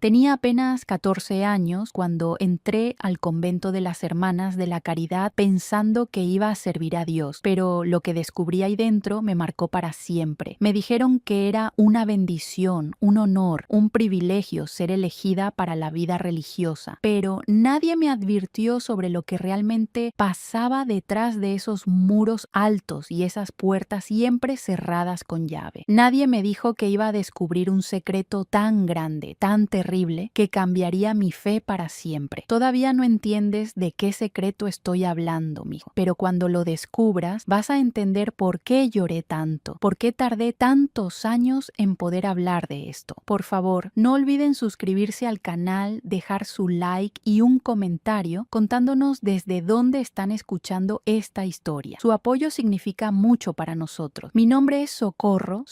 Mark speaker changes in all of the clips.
Speaker 1: Tenía apenas 14 años cuando entré al convento de las Hermanas de la Caridad pensando que iba a servir a Dios, pero lo que descubrí ahí dentro me marcó para siempre. Me dijeron que era una bendición, un honor, un privilegio ser elegida para la vida religiosa, pero nadie me advirtió sobre lo que realmente pasaba detrás de esos muros altos y esas puertas siempre cerradas con llave. Nadie me dijo que iba a descubrir un secreto tan grande, tan terrible, que cambiaría mi fe para siempre. Todavía no entiendes de qué secreto estoy hablando, mijo, pero cuando lo descubras vas a entender por qué lloré tanto, por qué tardé tantos años en poder hablar de esto. Por favor, no olviden suscribirse al canal, dejar su like y un comentario contándonos desde dónde están escuchando esta historia. Su apoyo significa mucho para nosotros. Mi nombre es Socorro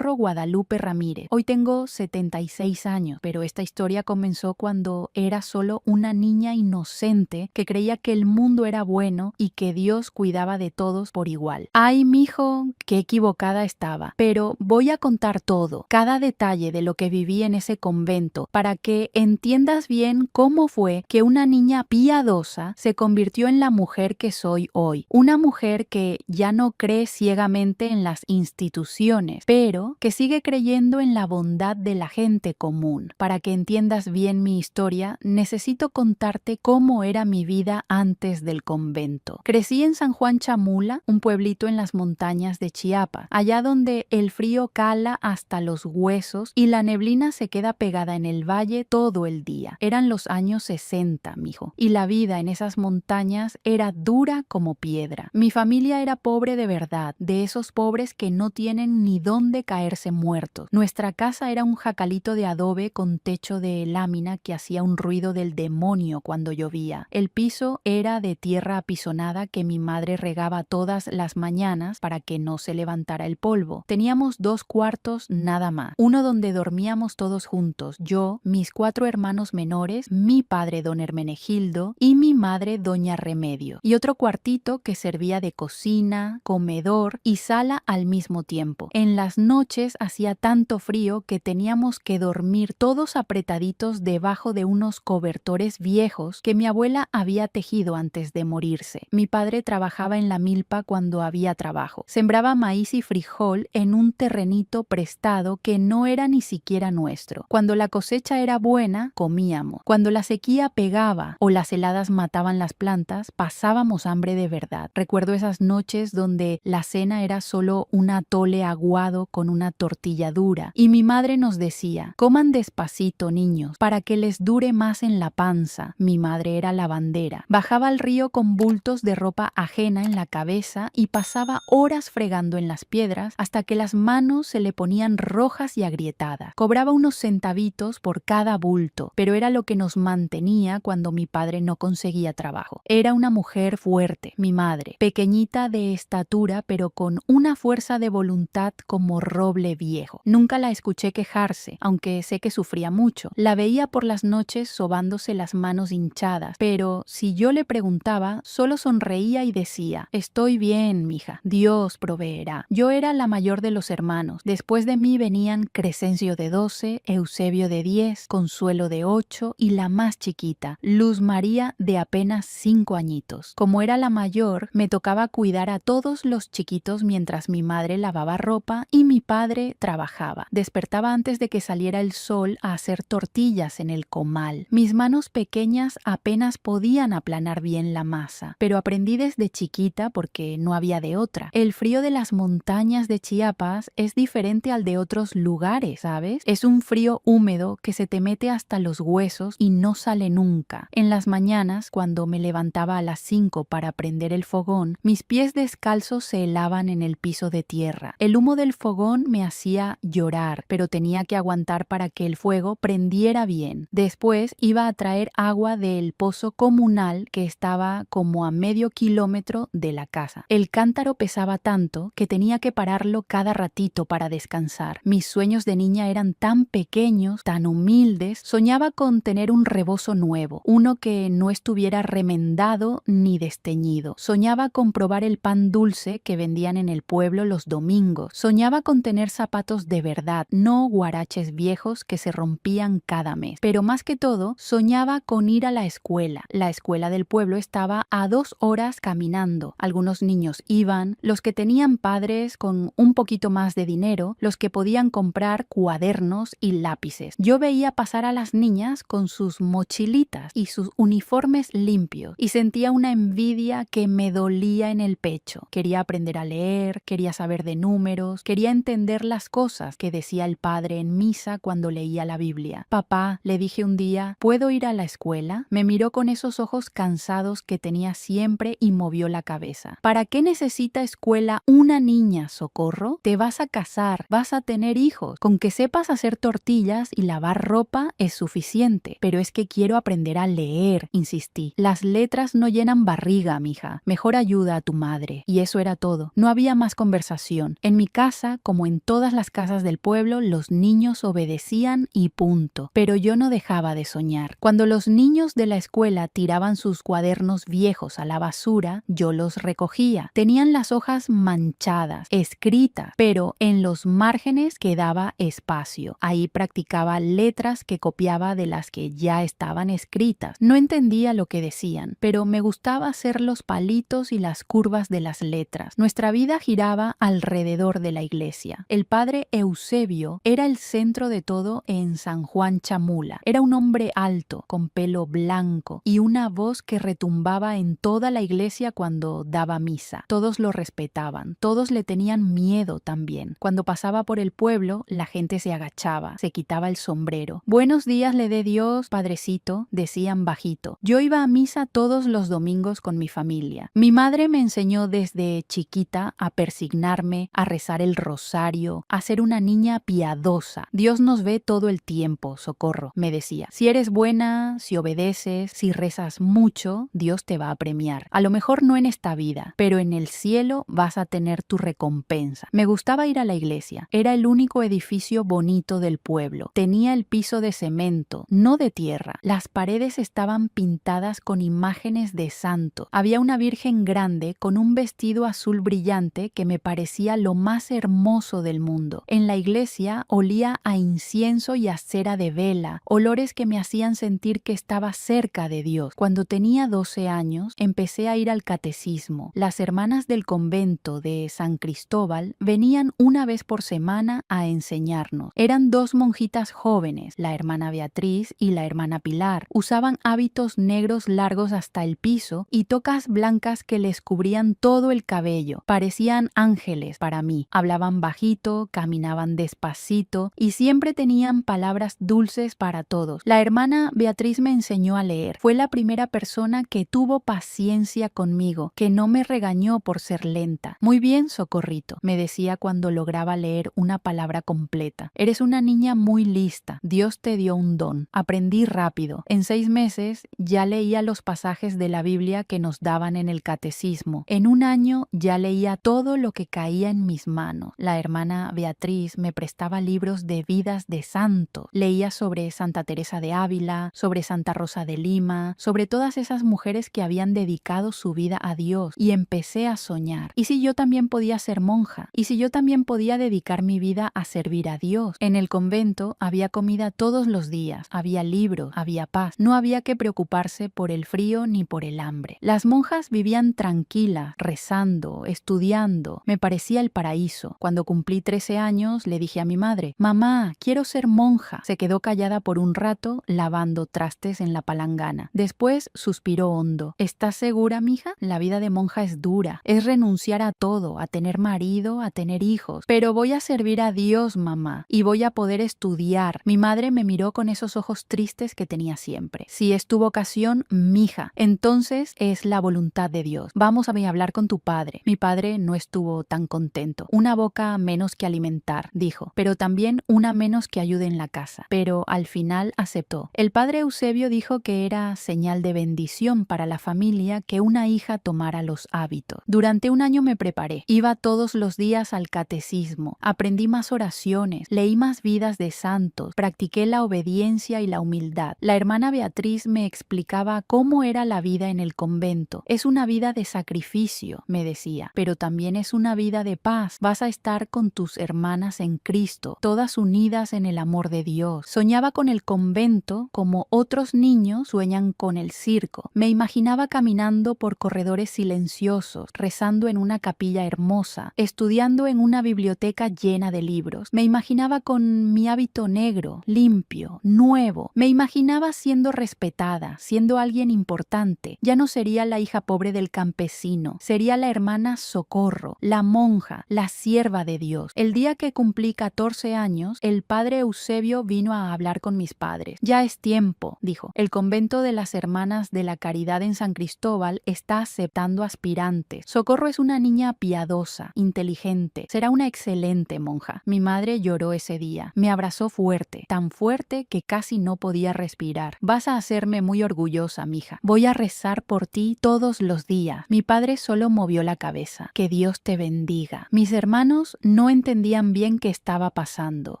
Speaker 1: Guadalupe Ramírez. Hoy tengo 76 años, pero esta historia comenzó cuando era solo una niña inocente que creía que el mundo era bueno y que Dios cuidaba de todos por igual. Ay, mijo, qué equivocada estaba. Pero voy a contar todo, cada detalle de lo que viví en ese convento, para que entiendas bien cómo fue que una niña piadosa se convirtió en la mujer que soy hoy. Una mujer que ya no cree ciegamente en las instituciones, pero que sigue creyendo en la bondad de la gente común. Para que entiendas bien mi historia, necesito contarte cómo era mi vida antes del convento. Crecí en San Juan Chamula, un pueblito en las montañas de Chiapas, allá donde el frío cala hasta los huesos y la neblina se queda pegada en el valle todo el día. Eran los años 60, mijo, y la vida en esas montañas era dura como piedra. Mi familia era pobre de verdad, de esos pobres que no tienen ni dónde caerse muertos. Nuestra casa era un jacalito de adobe con techo de lámina que hacía un ruido del demonio cuando llovía. El piso era de tierra apisonada que mi madre regaba todas las mañanas para que no se levantara el polvo. Teníamos 2 cuartos nada más, uno donde dormíamos todos juntos, yo, mis 4 hermanos menores, mi padre don Hermenegildo y mi madre doña Remedio, y otro cuartito que servía de cocina, comedor y sala al mismo tiempo. En las noches hacía tanto frío que teníamos que dormir todos apretaditos debajo de unos cobertores viejos que mi abuela había tejido antes de morirse. Mi padre trabajaba en la milpa cuando había trabajo. Sembraba maíz y frijol en un terrenito prestado que no era ni siquiera nuestro. Cuando la cosecha era buena, comíamos. Cuando la sequía pegaba o las heladas mataban las plantas, pasábamos hambre de verdad. Recuerdo esas noches donde la cena era solo un atole aguado con una tortilla dura y mi madre nos decía: coman despacito, niños, para que les dure más en la panza. Mi madre era lavandera. Bajaba al río con bultos de ropa ajena en la cabeza y pasaba horas fregando en las piedras hasta que las manos se le ponían rojas y agrietadas. Cobraba unos centavitos por cada bulto, pero era lo que nos mantenía cuando mi padre no conseguía trabajo. Era una mujer fuerte, mi madre, pequeñita de estatura, pero con una fuerza de voluntad como roble viejo. Nunca la escuché quejarse, aunque sé que sufría mucho. La veía por las noches sobándose las manos hinchadas, pero si yo le preguntaba, solo sonreía y decía: estoy bien, mija, Dios proveerá. Yo era la mayor de los hermanos. Después de mí venían Crescencio de 12, Eusebio de 10, Consuelo de 8 y la más chiquita, Luz María de apenas 5 añitos. Como era la mayor, me tocaba cuidar a todos los chiquitos mientras mi madre lavaba ropa y mi padre trabajaba. Despertaba antes de que saliera el sol a hacer tortillas en el comal. Mis manos pequeñas apenas podían aplanar bien la masa, pero aprendí desde chiquita porque no había de otra. El frío de las montañas de Chiapas es diferente al de otros lugares, ¿sabes? Es un frío húmedo que se te mete hasta los huesos y no sale nunca. En las mañanas, cuando me levantaba a las 5 para prender el fogón, mis pies descalzos se helaban en el piso de tierra. El humo del fogón me hacía llorar, pero tenía que aguantar para que el fuego prendiera bien. Después iba a traer agua del pozo comunal que estaba como a medio kilómetro de la casa. El cántaro pesaba tanto que tenía que pararlo cada ratito para descansar. Mis sueños de niña eran tan pequeños, tan humildes. Soñaba con tener un rebozo nuevo, uno que no estuviera remendado ni desteñido. Soñaba con probar el pan dulce que vendían en el pueblo los domingos. Soñaba con tener zapatos de verdad, no guaraches viejos que se rompían envían cada mes. Pero más que todo, soñaba con ir a la escuela. La escuela del pueblo estaba a 2 horas caminando. Algunos niños iban, los que tenían padres con un poquito más de dinero, los que podían comprar cuadernos y lápices. Yo veía pasar a las niñas con sus mochilitas y sus uniformes limpios y sentía una envidia que me dolía en el pecho. Quería aprender a leer, quería saber de números, quería entender las cosas que decía el padre en misa cuando leía la Biblia. Papá, le dije un día, ¿puedo ir a la escuela? Me miró con esos ojos cansados que tenía siempre y movió la cabeza. ¿Para qué necesita escuela una niña, Socorro? Te vas a casar, vas a tener hijos. Con que sepas hacer tortillas y lavar ropa es suficiente. Pero es que quiero aprender a leer, insistí. Las letras no llenan barriga, mija. Mejor ayuda a tu madre. Y eso era todo. No había más conversación. En mi casa, como en todas las casas del pueblo, los niños obedecían y punto. Pero yo no dejaba de soñar. Cuando los niños de la escuela tiraban sus cuadernos viejos a la basura, yo los recogía. Tenían las hojas manchadas, escritas, pero en los márgenes quedaba espacio. Ahí practicaba letras que copiaba de las que ya estaban escritas. No entendía lo que decían, pero me gustaba hacer los palitos y las curvas de las letras. Nuestra vida giraba alrededor de la iglesia. El padre Eusebio era el centro de todo en San Juan Chamula. Era un hombre alto, con pelo blanco y una voz que retumbaba en toda la iglesia cuando daba misa. Todos lo respetaban, todos le tenían miedo también. Cuando pasaba por el pueblo, la gente se agachaba, se quitaba el sombrero. Buenos días le dé Dios, padrecito, decían bajito. Yo iba a misa todos los domingos con mi familia. Mi madre me enseñó desde chiquita a persignarme, a rezar el rosario, a ser una niña piadosa. Dios nos ve todo el tiempo, Socorro, me decía. Si eres buena, si obedeces, si rezas mucho, Dios te va a premiar. A lo mejor no en esta vida, pero en el cielo vas a tener tu recompensa. Me gustaba ir a la iglesia. Era el único edificio bonito del pueblo. Tenía el piso de cemento, no de tierra. Las paredes estaban pintadas con imágenes de santo. Había una virgen grande con un vestido azul brillante que me parecía lo más hermoso del mundo. En la iglesia olía a incienso y a cera de vela, olores que me hacían sentir que estaba cerca de Dios. Cuando tenía 12 años, empecé a ir al catecismo. Las hermanas del convento de San Cristóbal venían una vez por semana a enseñarnos. Eran 2 monjitas jóvenes, la hermana Beatriz y la hermana Pilar. Usaban hábitos negros largos hasta el piso y tocas blancas que les cubrían todo el cabello. Parecían ángeles para mí. Hablaban bajito, caminaban despacito y siempre tenían palabras dulces para todos. La hermana Beatriz me enseñó a leer. Fue la primera persona que tuvo paciencia conmigo, que no me regañó por ser lenta. Muy bien, Socorrito, me decía cuando lograba leer una palabra completa. Eres una niña muy lista. Dios te dio un don. Aprendí rápido. En 6 meses ya leía los pasajes de la Biblia que nos daban en el catecismo. En un año ya leía todo lo que caía en mis manos. La hermana Beatriz me prestaba libros de vidas de santos. Leía sobre Santa Teresa de Ávila, sobre Santa Rosa de Lima, sobre todas esas mujeres que habían dedicado su vida a Dios y empecé a soñar. ¿Y si yo también podía ser monja? ¿Y si yo también podía dedicar mi vida a servir a Dios? En el convento había comida todos los días, había libros, había paz. No había que preocuparse por el frío ni por el hambre. Las monjas vivían tranquilas, rezando, estudiando. Me parecía el paraíso. Cuando cumplí 13 años le dije a mi madre, mamá, quiero ser monja. Se quedó callada por un rato lavando trastes en la palangana. Después suspiró hondo. ¿Estás segura, mija? La vida de monja es dura. Es renunciar a todo, a tener marido, a tener hijos. Pero voy a servir a Dios, mamá, y voy a poder estudiar. Mi madre me miró con esos ojos tristes que tenía siempre. Si es tu vocación, mija, entonces es la voluntad de Dios. Vamos a hablar con tu padre. Mi padre no estuvo tan contento. Una boca menos que alimentar, dijo, pero también una menos que ayude en la casa. Pero al final aceptó. El padre Eusebio dijo que era señal de bendición para la familia que una hija tomara los hábitos. Durante un año me preparé. Iba todos los días al catecismo. Aprendí más oraciones. Leí más vidas de santos. Practiqué la obediencia y la humildad. La hermana Beatriz me explicaba cómo era la vida en el convento. Es una vida de sacrificio, me decía, pero también es una vida de paz. Vas a estar con tus hermanas en Cristo, todas unidas en el amor de Dios. Dios. Soñaba con el convento como otros niños sueñan con el circo. Me imaginaba caminando por corredores silenciosos, rezando en una capilla hermosa, estudiando en una biblioteca llena de libros. Me imaginaba con mi hábito negro, limpio, nuevo. Me imaginaba siendo respetada, siendo alguien importante. Ya no sería la hija pobre del campesino, sería la hermana Socorro, la monja, la sierva de Dios. El día que cumplí 14 años, el padre Eusebio vino a hablar con mis padres. Ya es tiempo, dijo. El convento de las Hermanas de la Caridad en San Cristóbal está aceptando aspirantes. Socorro es una niña piadosa, inteligente. Será una excelente monja. Mi madre lloró ese día. Me abrazó fuerte, tan fuerte que casi no podía respirar. Vas a hacerme muy orgullosa, mija. Voy a rezar por ti todos los días. Mi padre solo movió la cabeza. Que Dios te bendiga. Mis hermanos no entendían bien qué estaba pasando.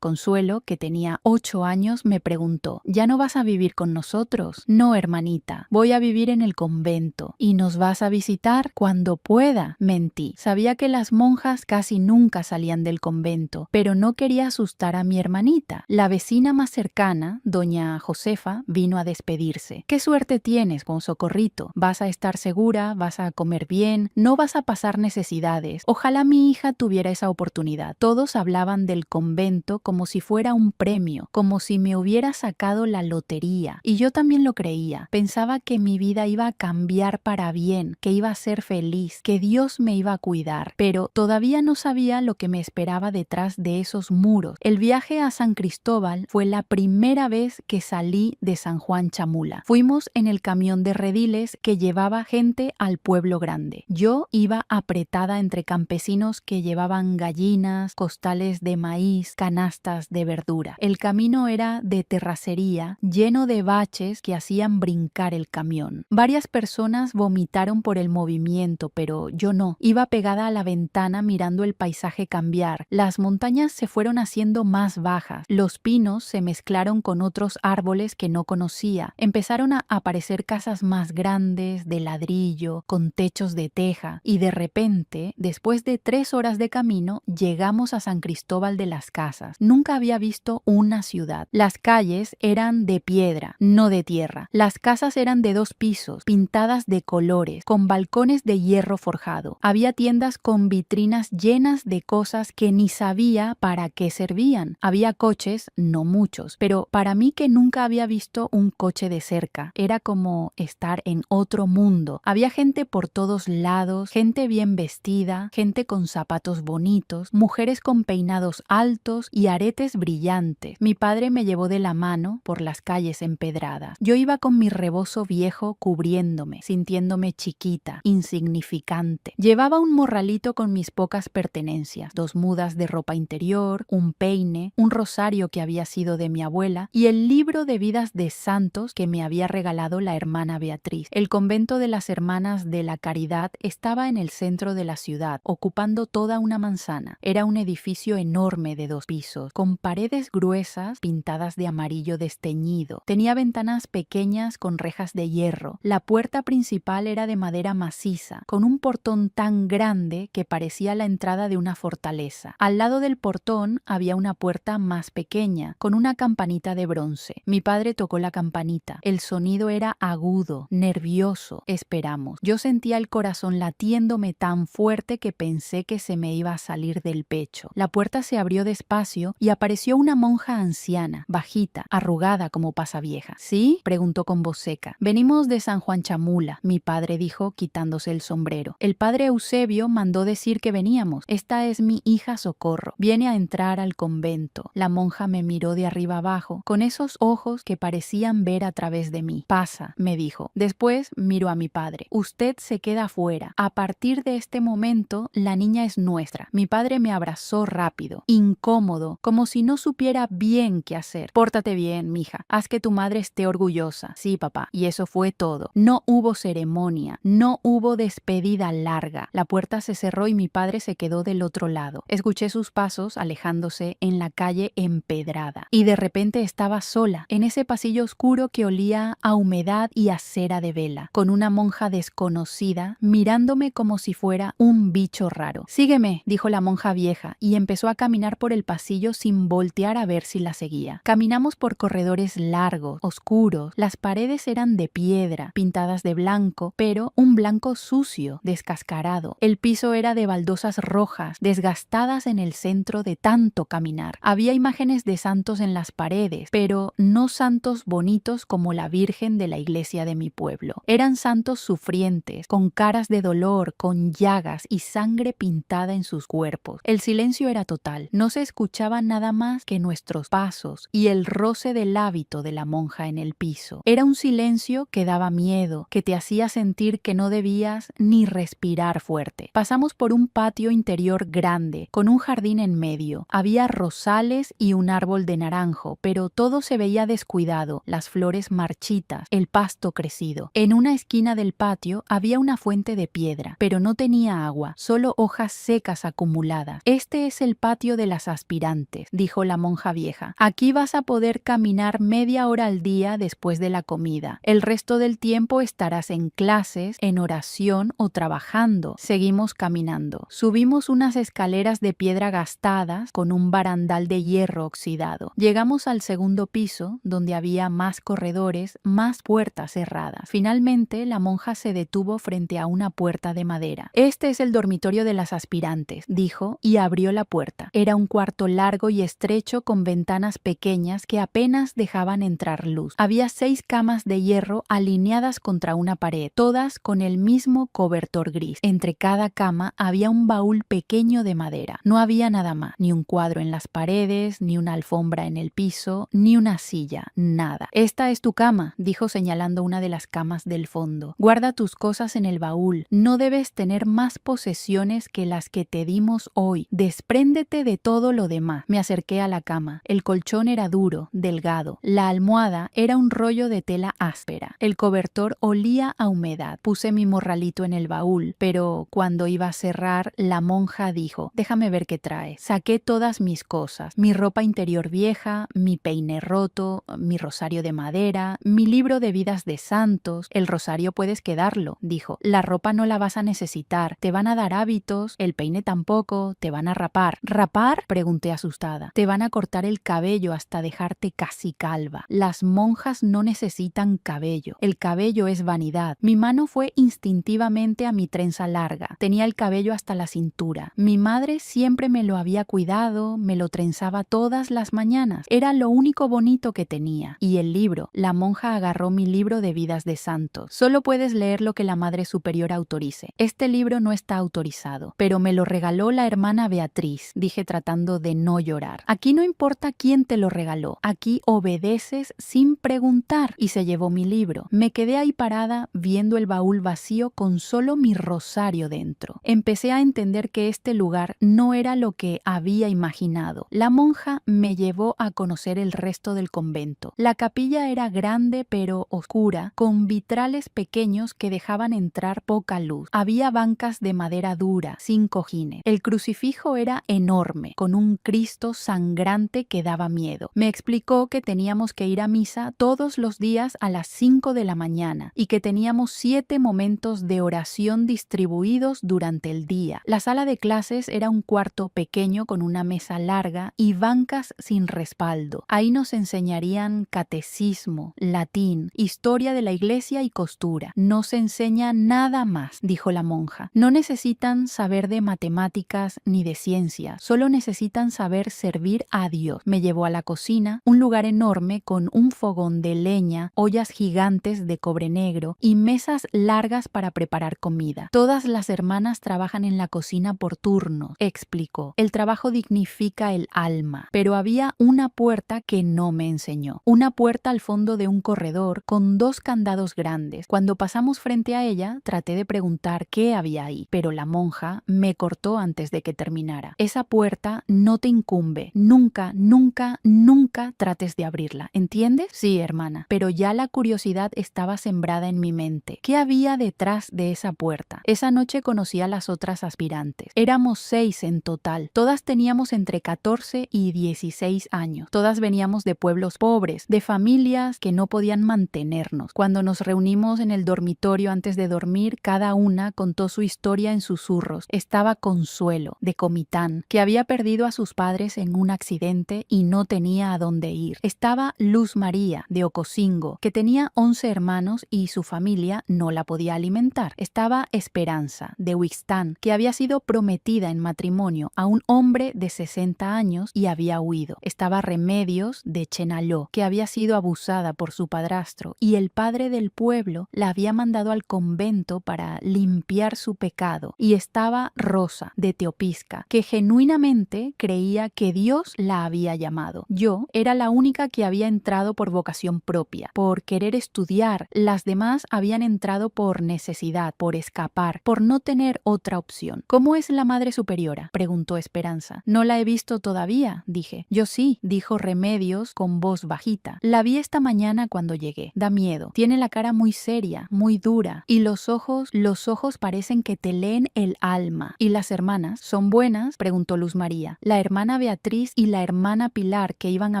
Speaker 1: Consuelo, que tenía 8 años, me preguntó: ¿ya no vas a vivir con nosotros? No, hermanita, voy a vivir en el convento. ¿Y nos vas a visitar? Cuando pueda. Mentí. Sabía que las monjas casi nunca salían del convento, pero no quería asustar a mi hermanita. La vecina más cercana, doña Josefa, vino a despedirse. ¿Qué suerte tienes con Socorrito? Vas a estar segura, vas a comer bien, no vas a pasar necesidades. Ojalá mi hija tuviera esa oportunidad. Todos hablaban del convento como si fuera un premio, como si me hubiera sacado la lotería. Y yo también lo creía. Pensaba que mi vida iba a cambiar para bien, que iba a ser feliz, que Dios me iba a cuidar. Pero todavía no sabía lo que me esperaba detrás de esos muros. El viaje a San Cristóbal fue la primera vez que salí de San Juan Chamula. Fuimos en el camión de rediles que llevaba gente al pueblo grande. Yo iba apretada entre campesinos que llevaban gallinas, costales de maíz, canastas de verdura. El camino era de terracería, lleno de baches que hacían brincar el camión. Varias personas vomitaron por el movimiento, pero yo no. Iba pegada a la ventana mirando el paisaje cambiar. Las montañas se fueron haciendo más bajas. Los pinos se mezclaron con otros árboles que no conocía. Empezaron a aparecer casas más grandes, de ladrillo, con techos de teja. Y de repente, después de 3 horas de camino, llegamos a San Cristóbal de las Casas. Nunca había visto una ciudad. Las calles eran de piedra, no de tierra. Las casas eran de 2 pisos, pintadas de colores, con balcones de hierro forjado. Había tiendas con vitrinas llenas de cosas que ni sabía para qué servían. Había coches, no muchos, pero para mí, que nunca había visto un coche de cerca, era como estar en otro mundo. Había gente por todos lados, gente bien vestida, gente con zapatos bonitos, mujeres con peinados altos y aretes brillantes. Mi padre me llevó de la mano por las calles empedradas. Yo iba con mi rebozo viejo cubriéndome, sintiéndome chiquita, insignificante. Llevaba un morralito con mis pocas pertenencias, 2 mudas de ropa interior, un peine, un rosario que había sido de mi abuela y el libro de vidas de santos que me había regalado la hermana Beatriz. El convento de las Hermanas de la Caridad estaba en el centro de la ciudad, ocupando toda una manzana. Era un edificio enorme de 2 pisos, con paredes gruesas pintadas de amarillo desteñido. Tenía ventanas pequeñas con rejas de hierro. La puerta principal era de madera maciza, con un portón tan grande que parecía la entrada de una fortaleza. Al lado del portón había una puerta más pequeña, con una campanita de bronce. Mi padre tocó la campanita. El sonido era agudo, nervioso. Esperamos. Yo sentía el corazón latiéndome tan fuerte que pensé que se me iba a salir del pecho. La puerta se abrió despacio y apareció una monja anciana, bajita, arrugada como pasavieja. ¿Sí?, preguntó con voz seca. Venimos de San Juan Chamula, mi padre dijo quitándose el sombrero. El padre Eusebio mandó decir que veníamos. Esta es mi hija Socorro. Viene a entrar al convento. La monja me miró de arriba abajo, con esos ojos que parecían ver a través de mí. Pasa, me dijo. Después miró a mi padre. Usted se queda afuera. A partir de este momento, la niña es nuestra. Mi padre me abrazó rápido, incómodo, como si no supiera bien qué hacer. Pórtate bien, mija. Haz que tu madre esté orgullosa. Sí, papá. Y eso fue todo. No hubo ceremonia. No hubo despedida larga. La puerta se cerró y mi padre se quedó del otro lado. Escuché sus pasos alejándose en la calle empedrada. Y de repente estaba sola, en ese pasillo oscuro que olía a humedad y a cera de vela, con una monja desconocida mirándome como si fuera un bicho raro. Sígueme, dijo la monja vieja, y empezó a caminar por el pasillo sin voltear a ver si la seguía. Caminamos por corredores largos, oscuros, las paredes eran de piedra, pintadas de blanco, pero un blanco sucio, descascarado. El piso era de baldosas rojas, desgastadas en el centro de tanto caminar. Había imágenes de santos en las paredes, pero no santos bonitos como la Virgen de la iglesia de mi pueblo. Eran santos sufrientes, con caras de dolor, con llagas y sangre pintada en sus cuerpos. El silencio era total. No se escuchaba nada más que nuestros pasos y el roce del hábito de la monja en el piso. Era un silencio que daba miedo, que te hacía sentir que no debías ni respirar fuerte. Pasamos por un patio interior grande, con un jardín en medio. Había rosales y un árbol de naranjo, pero todo se veía descuidado, las flores marchitas, el pasto crecido. En una esquina del patio había una fuente de piedra, pero no tenía agua, solo hojas secas acumuladas. Este es el patio de las aspirantes, dijo la monja vieja. Aquí vas a poder caminar media hora al día después de la comida. El resto del tiempo estarás en clases, en oración o trabajando. Seguimos caminando. Subimos unas escaleras de piedra gastadas con un barandal de hierro oxidado. Llegamos al segundo piso, donde había más corredores, más puertas cerradas. Finalmente, la monja se detuvo frente a una puerta de madera. Este es el dormitorio de las aspirantes, dijo, y abrió la puerta. Era un cuarto largo y estrecho con ventanas pequeñas que apenas dejaban entrar luz. Había 6 camas de hierro alineadas contra una pared, todas con el mismo cobertor gris. Entre cada cama había un baúl pequeño de madera. No había nada más, ni un cuadro en las paredes, ni una alfombra en el piso, ni una silla, nada. Esta es tu cama, dijo señalando una de las camas del fondo. Guarda tus cosas en el baúl. No debes tener más posesiones que las que te dimos hoy. Despréndete de todo lo demás. Me acerqué a la cama. El colchón era duro, delgado. La almohada era un rollo de tela áspera. El cobertor olía a humedad. Puse mi morralito en el baúl, pero cuando iba a cerrar, la monja dijo: déjame ver qué trae. Saqué todas mis cosas, mi ropa interior vieja, mi peine roto, mi rosario de madera, mi libro de vidas de santos. El rosario puedes quedarlo, dijo. La ropa no la vas a necesitar, te van a dar hábitos, el peine tampoco, te van a rapar. ¿Rapar?, pregunté asustada. Te van a cortar el cabello hasta dejarte casi calva. Las monjas no necesitan cabello, el cabello es vanidad. Mi mano fue instintivamente a mi trenza larga, tenía el cabello hasta la cintura. Mi madre siempre me lo había cuidado, me lo trenzaba todas las mañanas, era lo único bonito que tenía. Y el libro, la monja agarró mi libro de vidas de santos. Solo puedes leer lo que la Madre Superior autorice. Este libro no está autorizado, pero me lo regaló la hermana Beatriz, dije tratando de no llorar. Aquí no importa quién te lo regaló, aquí obedeces sin preguntar. Y se llevó mi libro. Me quedé ahí parada viendo el baúl vacío con solo mi rosario dentro. Empecé a entender que este lugar no era lo que había imaginado. La monja me llevó a conocer el resto del convento. La capilla era grande pero oscura, con vitrales pequeños que dejaban entrar poca luz. Había bancas de madera dura, sin cojines. El crucifijo era enorme, con un Cristo sangrante que daba miedo. Me explicó que teníamos que ir a misa todos los días a las 5 de la mañana y que teníamos 7 momentos de oración distribuidos durante el día. La sala de clases era un cuarto pequeño con una mesa larga y bancas sin respaldo. Ahí nos enseñarían catecismo, latín, historia de la iglesia y costura. No se enseña nada más, dijo la monja. No necesitan saber de matemáticas ni de ciencia, solo necesitan saber servir a Dios. Me llevó a la cocina, un lugar enorme con un fogón de leña, ollas gigantes de cobre negro y mesas largas para preparar comida. Todas las hermanas trabajan en la cocina por turnos, explicó. El trabajo dignifica el alma, pero había una puerta que no me enseñó. Una puerta al fondo de un corredor con 2 candados grandes. Cuando pasamos frente a ella, traté de preguntar qué había ahí, pero la monja me cortó antes de que terminara. Esa puerta no te incumbe. Nunca, nunca, nunca trates de abrirla. ¿Entiendes? Sí, hermana. Pero ya la curiosidad estaba sembrada en mi mente. ¿Qué había detrás de esa puerta? Esa noche conocí a las otras aspirantes. Éramos 6 en total. Todas teníamos entre 14 y 16 años. Todas veníamos de pueblos pobres, de familias que no podían mantenernos. Cuando nos reunimos en el dormitorio antes de dormir, cada una contó su historia en susurros. Estaba Consuelo, de Comitán, que había perdido a sus padres en un accidente y y no tenía a dónde ir. Estaba Luz María, de Ocosingo, que tenía 11 hermanos y su familia no la podía alimentar. Estaba Esperanza, de Huixtán, que había sido prometida en matrimonio a un hombre de 60 años y había huido. Estaba Remedios, de Chenaló, que había sido abusada por su padrastro y el padre del pueblo la había mandado al convento para limpiar su pecado. Y estaba Rosa, de Teopisca, que genuinamente creía que Dios la había llamado. Yo era la única que había entrado por vocación propia, por querer estudiar. Las demás habían entrado por necesidad, por escapar, por no tener otra opción. ¿Cómo es la Madre Superiora?, preguntó Esperanza. No la he visto todavía, dije. Yo sí, dijo Remedios con voz bajita. La vi esta mañana cuando llegué. Da miedo. Tiene la cara muy seria, muy dura, y los ojos parecen que te leen el alma. ¿Y las hermanas son buenas?, preguntó Luz María. La hermana Beatriz y la hermana Pilar, que iban a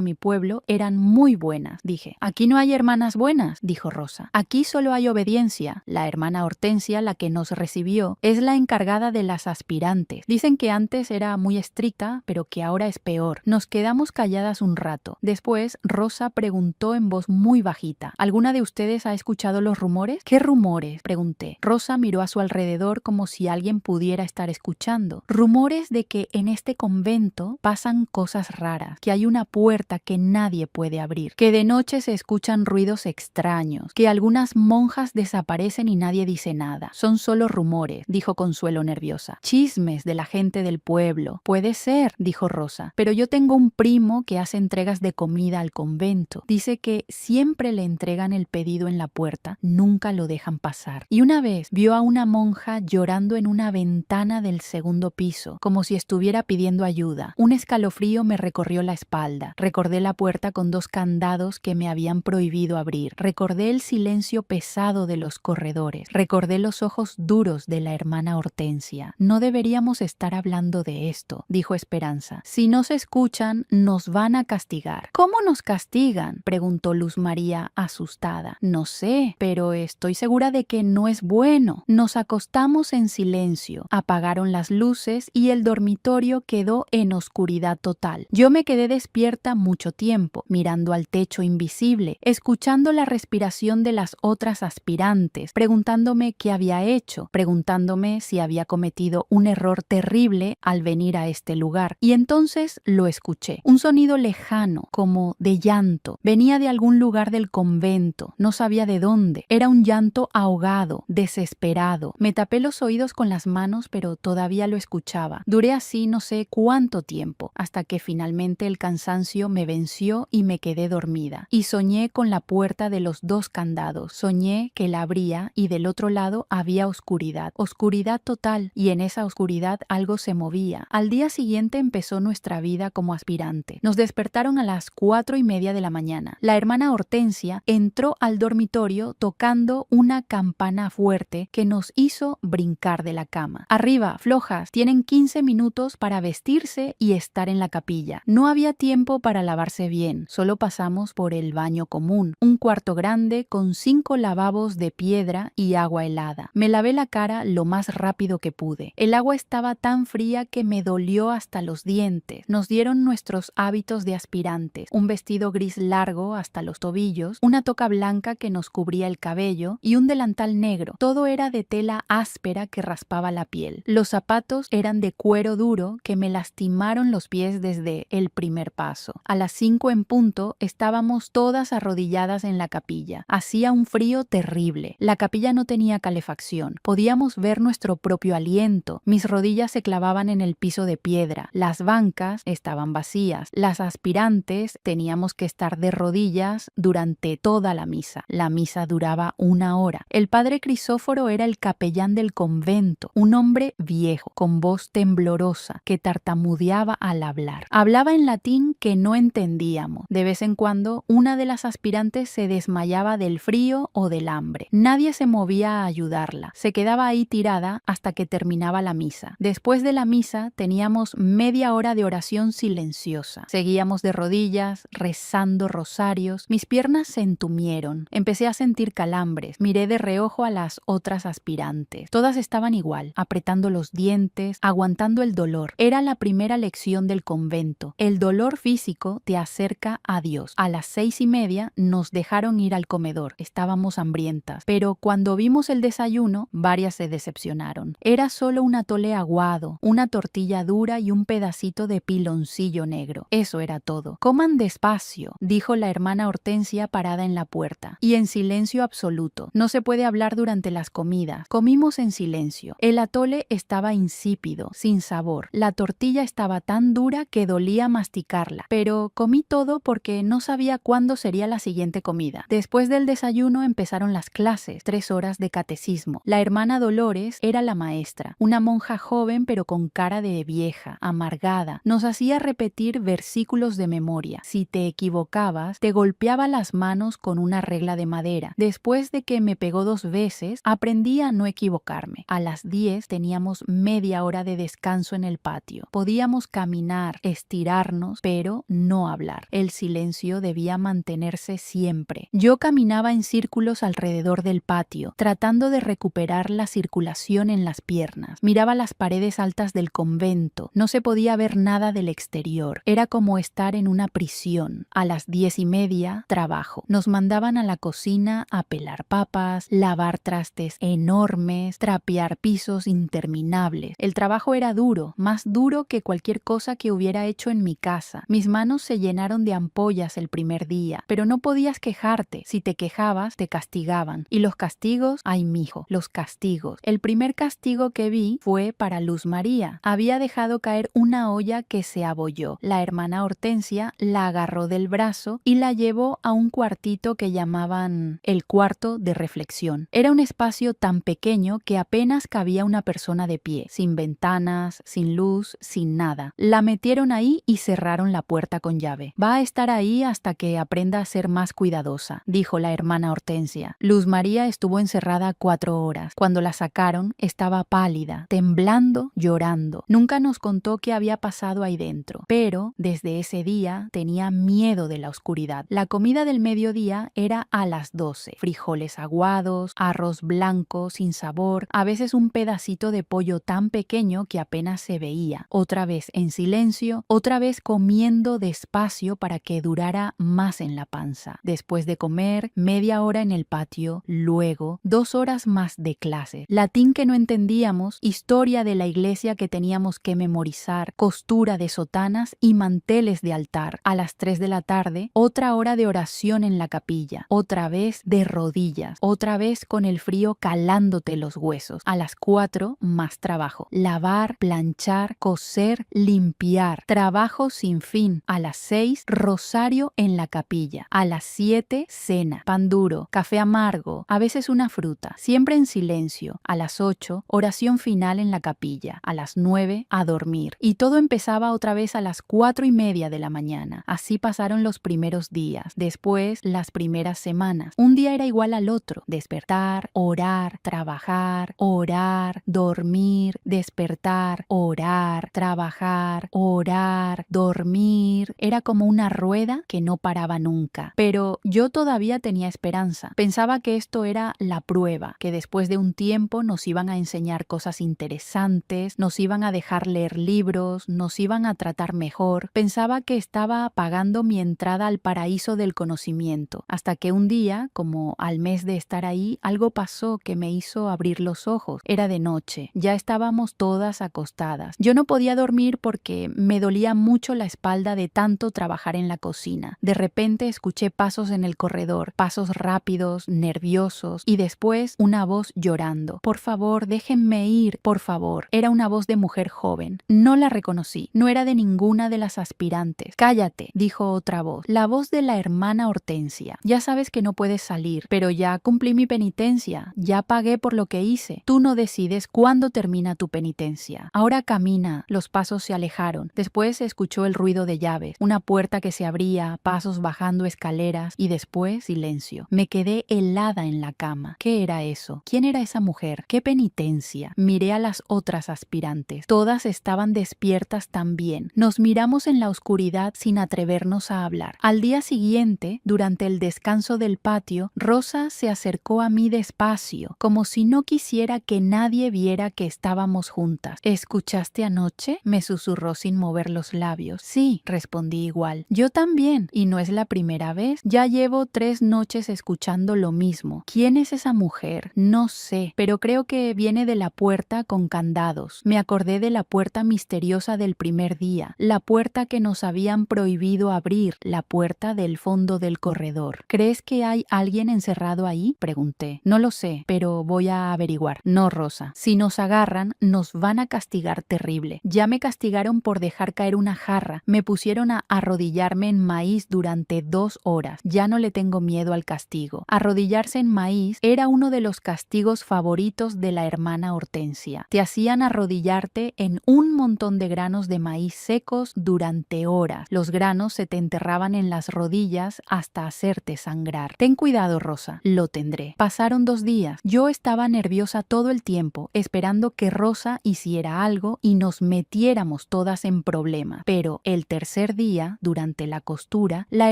Speaker 1: mi pueblo, eran muy buenas, dije. Aquí no hay hermanas buenas, dijo Rosa. Aquí solo hay obediencia. La hermana Hortensia, la que nos recibió, es la encargada de las aspirantes. Dicen que antes era muy estricta, pero que ahora es peor. Nos quedamos calladas un rato. Después, Rosa preguntó en voz muy bajita: ¿Alguna de ustedes ha escuchado los rumores? ¿Qué rumores?, pregunté. Rosa miró a su alrededor como si alguien pudiera estar escuchando. Rumores de que en este convento pasan cosas raras, que hay una puerta que nadie puede abrir, que de noche se escuchan ruidos extraños, que algunas monjas desaparecen y nadie dice nada. Son solo rumores, dijo Consuelo nerviosa. Chismes de la gente del pueblo. Puede ser, dijo Rosa, pero yo tengo un primo que hace entregas de comida al convento. Dice que siempre le entregan el pedido en la puerta, nunca lo dejan pasar. Y una vez vio a una monja llorando en una ventana del segundo piso, como si estuviera pidiendo ayuda. Un escalofrío me recorrió la espalda. Recordé la puerta con 2 candados que me habían prohibido abrir. Recordé el silencio pesado de los corredores. Recordé los ojos duros de la hermana Hortensia. No deberíamos estar hablando de esto, dijo Esperanza. Si no se escuchan, nos van a castigar. ¿Cómo nos castigan?, preguntó Luz María asustada. No sé, pero estoy segura de que no es bueno. Nos acostamos en silencio. Apagaron las luces y el dormitorio quedó en oscuridad total. Yo me quedé despierta mucho tiempo, mirando al techo invisible, escuchando la respiración de las otras aspirantes, preguntándome qué había hecho, preguntándome si había cometido un error terrible al venir a este lugar. Y entonces lo escuché. Un sonido lejano, como de llanto. Venía de algún lugar del convento. No sabía de dónde. Era un llanto ahogado, desesperado. Me tapé los oídos con las manos, pero todavía lo escuchaba. Duré así no sé cuánto tiempo, hasta que finalmente el cansancio me venció y me quedé dormida. Y soñé con la puerta de los 2 candados. Soñé que la abría y del otro lado había oscuridad. Oscuridad total, y en esa oscuridad algo se movía. Al día siguiente empezó nuestra vida como aspirante. Nos despertaron a las 4:30 de la mañana. La hermana Hortensia entró al dormitorio tocando una campana fuerte que nos hizo brincar de la cama. Arriba, flojas, tienen 15 minutos para vestirse y estar en la capilla. No había tiempo para lavarse bien, solo pasamos por el baño común, un cuarto grande con 5 lavabos de piedra y agua helada. Me lavé la cara lo más rápido que pude. El agua estaba tan fría que me dolió hasta los dientes. Nos dieron nuestros hábitos de aspirantes, un vestido gris largo hasta los tobillos, una toca blanca que nos cubría el cabello y un delantal negro. Todo era de tela áspera que raspaba la piel. Los zapatos eran de cuero duro que me lastimaron los pies desde el primer paso. A las 5 en punto estábamos todas arrodilladas en la capilla. Hacía un frío terrible. La capilla no tenía calefacción. Podíamos ver nuestro propio aliento. Mis rodillas se clavaban en el piso de piedra. Las bancas estaban vacías. Las aspirantes teníamos que estar de rodillas durante toda la misa. La misa duraba 1 hora. El padre Crisóforo era el capellán del convento, un hombre viejo, con voz temblorosa, que tartamudeaba al hablar. Hablaba en latín que no entendíamos. De vez en cuando, una de las aspirantes se desmayaba del frío o del hambre. Nadie se movía a ayudarla. Se quedaba ahí tirada hasta que terminaba la misa. Después de la misa, teníamos media hora de oración silenciosa. Seguíamos de rodillas, rezando rosarios. Mis piernas se entumieron. Empecé a sentir calambres. Miré de reojo a las otras aspirantes. Todas estaban igual, apretando los dientes, aguantando el dolor. Era la primera lección del convento. El dolor dolor físico te acerca a Dios. A las 6:30 nos dejaron ir al comedor. Estábamos hambrientas, pero cuando vimos el desayuno, varias se decepcionaron. Era solo un atole aguado, una tortilla dura y un pedacito de piloncillo negro. Eso era todo. Coman despacio, dijo la hermana Hortensia parada en la puerta, y en silencio absoluto. No se puede hablar durante las comidas. Comimos en silencio. El atole estaba insípido, sin sabor. La tortilla estaba tan dura que dolía masticarla, pero comí todo porque no sabía cuándo sería la siguiente comida. Después del desayuno empezaron las clases, 3 horas de catecismo. La hermana Dolores era la maestra, una monja joven pero con cara de vieja, amargada. Nos hacía repetir versículos de memoria. Si te equivocabas, te golpeaba las manos con una regla de madera. Después de que me pegó 2 veces, aprendí a no equivocarme. A las 10 teníamos media hora de descanso en el patio. Podíamos caminar, estirarnos, pero no hablar. El silencio debía mantenerse siempre. Yo caminaba en círculos alrededor del patio, tratando de recuperar la circulación en las piernas. Miraba las paredes altas del convento. No se podía ver nada del exterior. Era como estar en una prisión. A las 10:30, trabajo. Nos mandaban a la cocina a pelar papas, lavar trastes enormes, trapear pisos interminables. El trabajo era duro, más duro que cualquier cosa que hubiera hecho en mi casa. Mis manos se llenaron de ampollas el primer día, pero no podías quejarte. Si te quejabas, te castigaban. Y los castigos, ay mijo, los castigos. El primer castigo que vi fue para Luz María. Había dejado caer una olla que se abolló. La hermana Hortensia la agarró del brazo y la llevó a un cuartito que llamaban el cuarto de reflexión. Era un espacio tan pequeño que apenas cabía una persona de pie, sin ventanas, sin luz, sin nada. La metieron ahí y cerraron la puerta con llave. Va a estar ahí hasta que aprenda a ser más cuidadosa, dijo la hermana Hortensia. Luz María estuvo encerrada 4 horas. Cuando la sacaron, estaba pálida, temblando, llorando. Nunca nos contó qué había pasado ahí dentro, pero desde ese día tenía miedo de la oscuridad. La comida del mediodía era a las 12. Frijoles aguados, arroz blanco sin sabor, a veces un pedacito de pollo tan pequeño que apenas se veía. Otra vez en silencio, otra vez comiendo despacio para que durara más en la panza. Después de comer, media hora en el patio, luego 2 horas más de clase. Latín que no entendíamos, historia de la iglesia que teníamos que memorizar, costura de sotanas y manteles de altar. A las 3 de la tarde, otra hora de oración en la capilla, otra vez de rodillas, otra vez con el frío calándote los huesos. A las 4, más trabajo. Lavar, planchar, coser, limpiar. Trabajo sin fin. A las 6, rosario en la capilla. A las 7, cena. Pan duro, café amargo, a veces una fruta. Siempre en silencio. A las 8, oración final en la capilla. A las 9, a dormir. Y todo empezaba otra vez a las 4:30 de la mañana. Así pasaron los primeros días. Después, las primeras semanas. Un día era igual al otro. Despertar, orar, trabajar, orar, dormir, despertar, orar, trabajar, orar, dormir. Era como una rueda que no paraba nunca. Pero yo todavía tenía esperanza. Pensaba que esto era la prueba, que después de un tiempo nos iban a enseñar cosas interesantes, nos iban a dejar leer libros, nos iban a tratar mejor. Pensaba que estaba pagando mi entrada al paraíso del conocimiento, hasta que un día, como al mes de estar ahí, algo pasó que me hizo abrir los ojos. Era de noche, ya estábamos todas acostadas. Yo no podía dormir porque me dolía mucho la espalda de tanto trabajar en la cocina. De repente escuché pasos en el corredor, pasos rápidos, nerviosos, y después una voz llorando. Por favor, déjenme ir, por favor. Era una voz de mujer joven. No la reconocí, no era de ninguna de las aspirantes. Cállate, dijo otra voz, la voz de la hermana Hortensia. Ya sabes que no puedes salir, pero ya cumplí mi penitencia, ya pagué por lo que hice. Tú no decides cuándo termina tu penitencia. Ahora camina. Los pasos se alejaron. Después se escuchó el ruido de llaves, una puerta que se abría, pasos bajando escaleras y después silencio. Me quedé helada en la cama. ¿Qué era eso? ¿Quién era esa mujer? ¿Qué penitencia? Miré a las otras aspirantes. Todas estaban despiertas también. Nos miramos en la oscuridad sin atrevernos a hablar. Al día siguiente, durante el descanso del patio, Rosa se acercó a mí despacio, como si no quisiera que nadie viera que estábamos juntas. ¿Escuchaste anoche?, me susurró sin mover los labios. Sí, respondí igual. Yo también, y no es la primera vez. Ya llevo 3 noches escuchando lo mismo. ¿Quién es esa mujer? No sé, pero creo que viene de la puerta con candados. Me acordé de la puerta misteriosa del primer día, la puerta que nos habían prohibido abrir, la puerta del fondo del corredor. ¿Crees que hay alguien encerrado ahí? Pregunté. No lo sé, pero voy a averiguar. No, Rosa. Si nos agarran, nos van a castigar terrible. Ya me castigaron por dejar caer una jarra. Me pusieron a arrodillarme en maíz durante 2 horas. Ya no le tengo miedo al castigo. Arrodillarse en maíz era uno de los castigos favoritos de la hermana Hortensia. Te hacían arrodillarte en un montón de granos de maíz secos durante horas. Los granos se te enterraban en las rodillas hasta hacerte sangrar. Ten cuidado, Rosa. Lo tendré. Pasaron 2 días. Yo estaba nerviosa todo el tiempo, esperando que Rosa hiciera algo y nos metiéramos todas en problemas. Pero el tercer día, durante la costura, la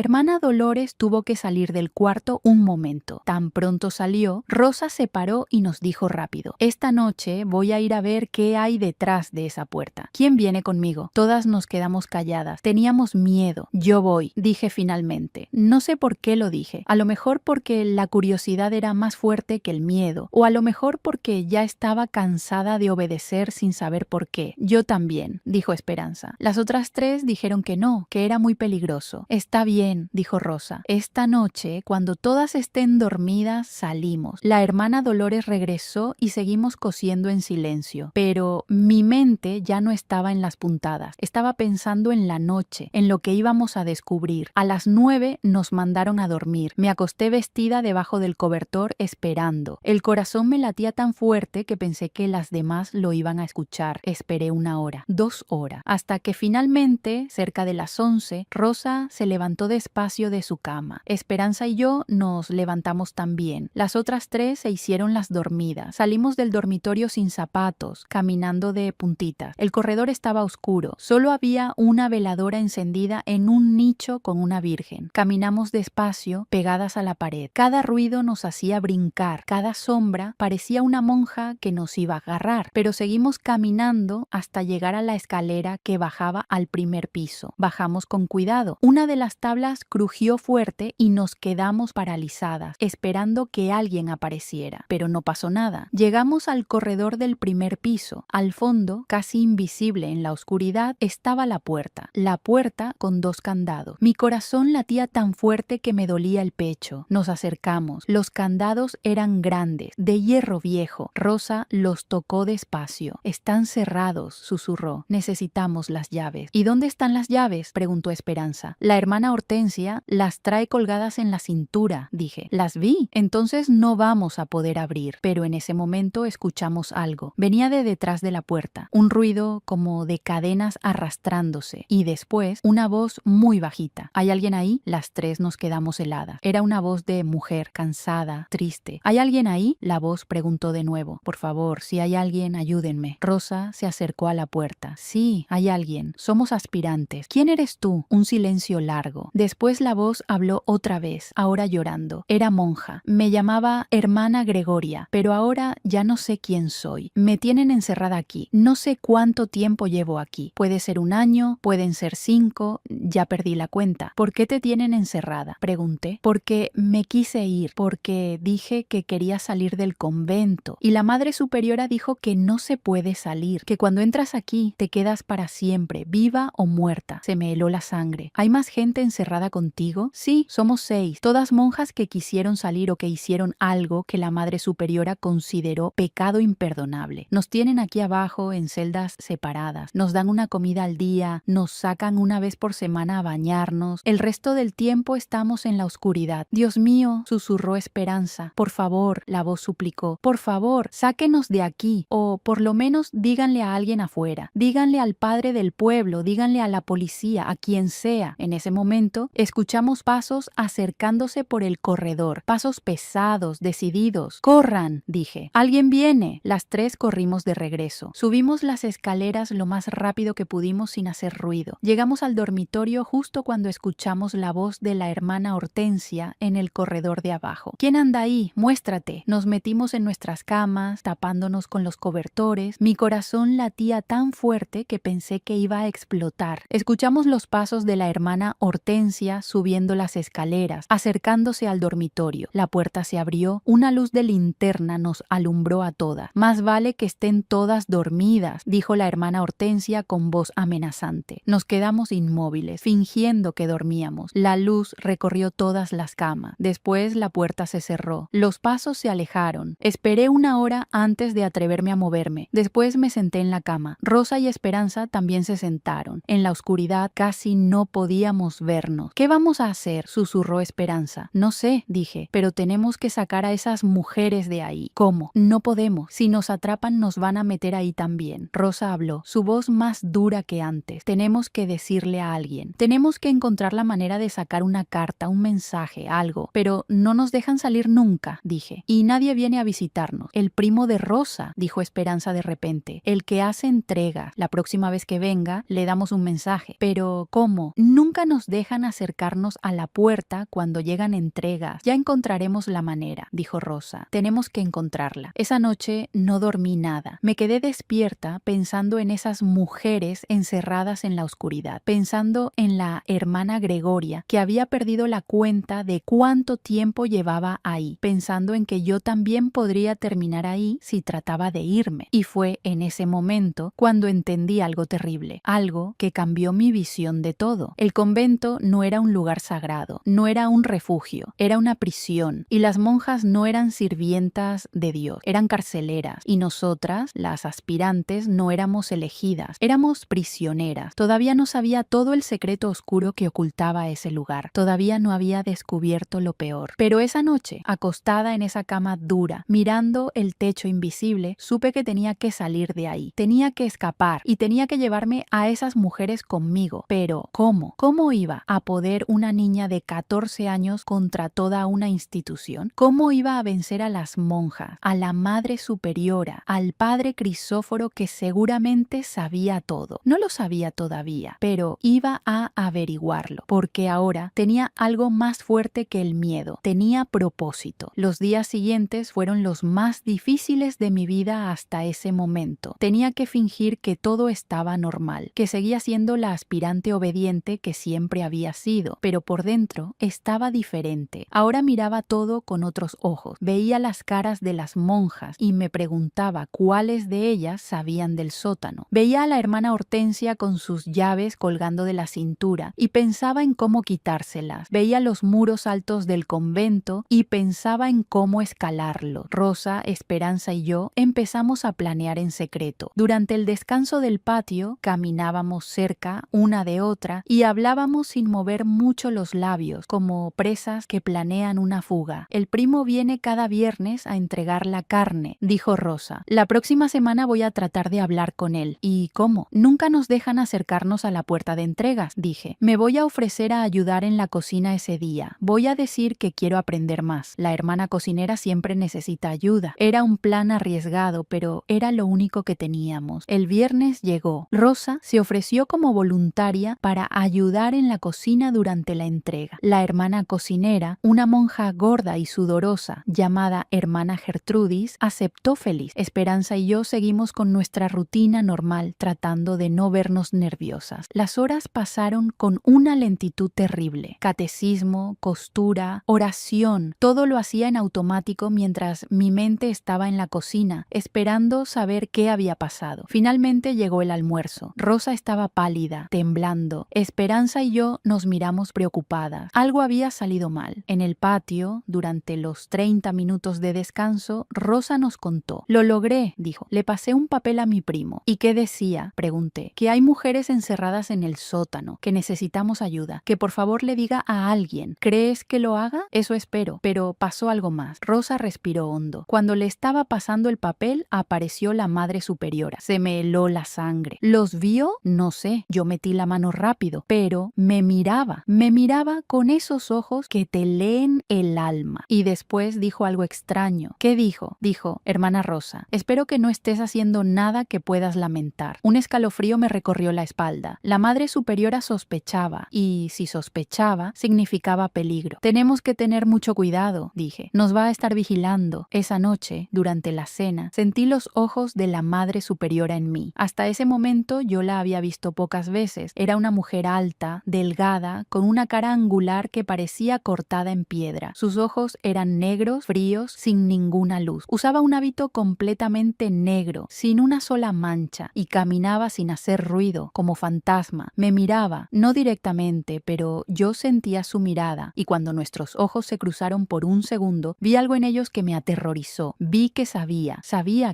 Speaker 1: hermana Dolores tuvo que salir del cuarto un momento. Tan pronto salió, Rosa se paró y nos dijo rápido: esta noche voy a ir a ver qué hay detrás de esa puerta. ¿Quién viene conmigo? Todas nos quedamos calladas. Teníamos miedo. Yo voy, dije finalmente. No sé por qué lo dije. A lo mejor porque la curiosidad era más fuerte que el miedo, o a lo mejor porque ya estaba cansada de obedecer sin saber por qué. Yo también, dijo Esperanza. Las otras 3 dijeron que no, que era muy peligroso. Está bien, dijo Rosa. Esta noche, cuando todas estén dormidas, salimos. La hermana Dolores regresó y seguimos cosiendo en silencio. Pero mi mente ya no estaba en las puntadas. Estaba pensando en la noche, en lo que íbamos a descubrir. A las 9 nos mandaron a dormir. Me acosté vestida debajo del cobertor esperando. El corazón me latía tan fuerte que pensé que las demás lo iban a escuchar. Esperé 1 hora, 2 horas, hasta que finalmente, cerca de las 11, Rosa se levantó despacio de su cama. Esperanza y yo nos levantamos también. Las otras 3 se hicieron las dormidas. Salimos del dormitorio sin zapatos, caminando de puntitas. El corredor estaba oscuro. Solo había una veladora encendida en un nicho con una virgen. Caminamos despacio, pegadas a la pared. Cada ruido nos hacía brincar. Cada sombra parecía una monja que nos iba a agarrar. Pero seguimos caminando hasta llegar a la escalera que bajaba al primer piso. Bajamos con cuidado. Una de las tablas crujió fuerte y nos quedamos paralizadas, esperando que alguien apareciera. Pero no pasó nada. Llegamos al corredor del primer piso. Al fondo, casi invisible en la oscuridad, estaba la puerta. La puerta con 2 candados. Mi corazón latía tan fuerte que me dolía el pecho. Nos acercamos. Los candados eran grandes, de hierro viejo. Rosa los tocó despacio. Están cerrados, susurró. Necesitamos las llaves. ¿Y dónde están las llaves?, preguntó Esperanza. La hermana Hortensia las trae colgadas en la cintura, dije. Las vi. Entonces no vamos a poder abrir. Pero en ese momento escuchamos algo. Venía de detrás de la puerta. Un ruido como de cadenas arrastrándose. Y después una voz muy bajita. ¿Hay alguien ahí? Las 3 nos quedamos heladas. Era una voz de mujer, cansada, triste. ¿Hay alguien ahí?, la voz preguntó de nuevo. Por favor, si hay alguien, ayúdenme. Rosa se acercó a la puerta. Sí, hay alguien. Somos aspirantes. ¿Quién eres tú? Un silencio largo. Después la voz habló otra vez, ahora llorando. Era monja. Me llamaba hermana Gregoria, pero ahora ya no sé quién soy. Me tienen encerrada aquí. No sé cuánto tiempo llevo aquí. Puede ser 1 año, pueden ser 5, ya perdí la cuenta. ¿Por qué te tienen encerrada?, pregunté. Porque me quise ir, porque dije que quería salir del convento. Y la madre superiora dijo que no se puede salir, que cuando entras aquí te quedas para siempre, viva o muerta. Se me heló la sangre. ¿Hay más gente encerrada contigo? Sí, somos 6, todas monjas que quisieron salir o que hicieron algo que la madre superiora consideró pecado imperdonable. Nos tienen aquí abajo en celdas separadas, nos dan una comida al día, nos sacan una vez por semana a bañarnos. El resto del tiempo estamos en la oscuridad. Dios mío, susurró Esperanza. Por favor, la voz suplicó. Por favor, sáquenos de aquí. O por lo menos díganle a alguien afuera. Díganle al padre del pueblo, díganle a la policía, a quien sea. En ese momento, escuchamos pasos acercándose por el corredor. Pasos pesados, decididos. ¡Corran!, dije. ¡Alguien viene! Las 3 corrimos de regreso. Subimos las escaleras lo más rápido que pudimos sin hacer ruido. Llegamos al dormitorio justo cuando escuchamos la voz de la hermana Hortensia en el corredor de abajo. ¿Quién anda ahí? Muéstrate. Nos metimos en nuestras camas, tapándonos con los cobertores. Mi corazón latía tan fuerte que pensé que iba a explotar. asustar. Escuchamos los pasos de la hermana Hortensia subiendo las escaleras, acercándose al dormitorio. La puerta se abrió, una luz de linterna nos alumbró a todas. Más vale que estén todas dormidas, dijo la hermana Hortensia con voz amenazante. Nos quedamos inmóviles, fingiendo que dormíamos. La luz recorrió todas las camas. Después la puerta se cerró. Los pasos se alejaron. Esperé una hora antes de atreverme a moverme. Después me senté en la cama. Rosa y Esperanza también se sentaron. En la oscuridad casi no podíamos vernos. ¿Qué vamos a hacer?, susurró Esperanza. No sé, dije, pero tenemos que sacar a esas mujeres de ahí. ¿Cómo? No podemos. Si nos atrapan nos van a meter ahí también. Rosa habló, su voz más dura que antes. Tenemos que decirle a alguien. Tenemos que encontrar la manera de sacar una carta, un mensaje, algo. Pero no nos dejan salir nunca, dije. Y nadie viene a visitarnos. El primo de Rosa, dijo Esperanza de repente. El que hace entrega. La próxima vez que venga, le damos un mensaje. Pero, ¿cómo? Nunca nos dejan acercarnos a la puerta cuando llegan entregas. Ya encontraremos la manera, dijo Rosa. Tenemos que encontrarla. Esa noche no dormí nada. Me quedé despierta pensando en esas mujeres encerradas en la oscuridad. Pensando en la hermana Gregoria, que había perdido la cuenta de cuánto tiempo llevaba ahí. Pensando en que yo también podría terminar ahí si trataba de irme. Y fue en ese momento cuando entendí algo terrible. Algo que cambió mi visión de todo. El convento no era un lugar sagrado. No era un refugio. Era una prisión. Y las monjas no eran sirvientas de Dios. Eran carceleras. Y nosotras, las aspirantes, no éramos elegidas. Éramos prisioneras. Todavía no sabía todo el secreto oscuro que ocultaba ese lugar. Todavía no había descubierto lo peor. Pero esa noche, acostada en esa cama dura, mirando el techo invisible, supe que tenía que salir de ahí. Tenía que escapar y tenía que llevarme a esas mujeres conmigo. Pero, ¿cómo? ¿Cómo iba a poder una niña de 14 años contra toda una institución? ¿Cómo iba a vencer a las monjas, a la madre superiora, al padre Crisóforo que seguramente sabía todo? No lo sabía todavía, pero iba a averiguarlo, porque ahora tenía algo más fuerte que el miedo. Tenía propósito. Los días siguientes fueron los más difíciles de mi vida hasta ese momento. Tenía que fingir que todo estaba normal, que seguía siendo la aspirante obediente que siempre había sido, pero por dentro estaba diferente. Ahora miraba todo con otros ojos. Veía las caras de las monjas y me preguntaba cuáles de ellas sabían del sótano. Veía a la hermana Hortensia con sus llaves colgando de la cintura y pensaba en cómo quitárselas. Veía los muros altos del convento y pensaba en cómo escalarlo. Rosa, Esperanza y yo empezamos a planear en secreto. Durante el descanso del patio caminábamos cerca una de otra y hablábamos sin mover mucho los labios, como presas que planean una fuga. El primo viene cada viernes a entregar la carne, dijo Rosa. La próxima semana voy a tratar de hablar con él. ¿Y cómo? Nunca nos dejan acercarnos a la puerta de entregas, dije. Me voy a ofrecer a ayudar en la cocina ese día. Voy a decir que quiero aprender más. La hermana cocinera siempre necesita ayuda. Era un plan arriesgado, pero era lo único que teníamos. El viernes llegó. Rosa se ofreció como voluntaria para ayudar en la cocina durante la entrega. La hermana cocinera, una monja gorda y sudorosa llamada hermana Gertrudis, aceptó feliz. Esperanza y yo seguimos con nuestra rutina normal, tratando de no vernos nerviosas. Las horas pasaron con una lentitud terrible. Catecismo, costura, oración, todo lo hacía en automático mientras mi mente estaba en la cocina, esperando saber qué había pasado. Finalmente llegó el almuerzo. Rosa estaba pálida, temblando. Esperanza y yo nos miramos preocupadas. Algo había salido mal. En el patio, durante los 30 minutos de descanso, Rosa nos contó. Lo logré, dijo. Le pasé un papel a mi primo. ¿Y qué decía?, pregunté. Que hay mujeres encerradas en el sótano, que necesitamos ayuda, que por favor le diga a alguien. ¿Crees que lo haga? Eso espero. Pero pasó algo más. Rosa respiró hondo. Cuando le estaba pasando el papel, apareció la madre superiora. Se me heló la sangre. ¿Los vio? No sé. Yo metí la mano rápido, pero me miraba. Me miraba con esos ojos que te leen el alma. Y después dijo algo extraño. ¿Qué dijo? Dijo, hermana Rosa, espero que no estés haciendo nada que puedas lamentar. Un escalofrío me recorrió la espalda. La madre superiora sospechaba, y si sospechaba, significaba peligro. Tenemos que tener mucho cuidado, dije. Nos va a estar vigilando. Esa noche, durante la cena, sentí los ojos de la madre superiora en mí. Hasta ese momento yo la había visto visto pocas veces. Era una mujer alta, delgada, con una cara angular que parecía cortada en piedra. Sus ojos eran negros, fríos, sin ninguna luz. Usaba un hábito completamente negro, sin una sola mancha, y caminaba sin hacer ruido, como fantasma. Me miraba, no directamente, pero yo sentía su mirada, y cuando nuestros ojos se cruzaron por un segundo, vi algo en ellos que me aterrorizó. Vi que sabía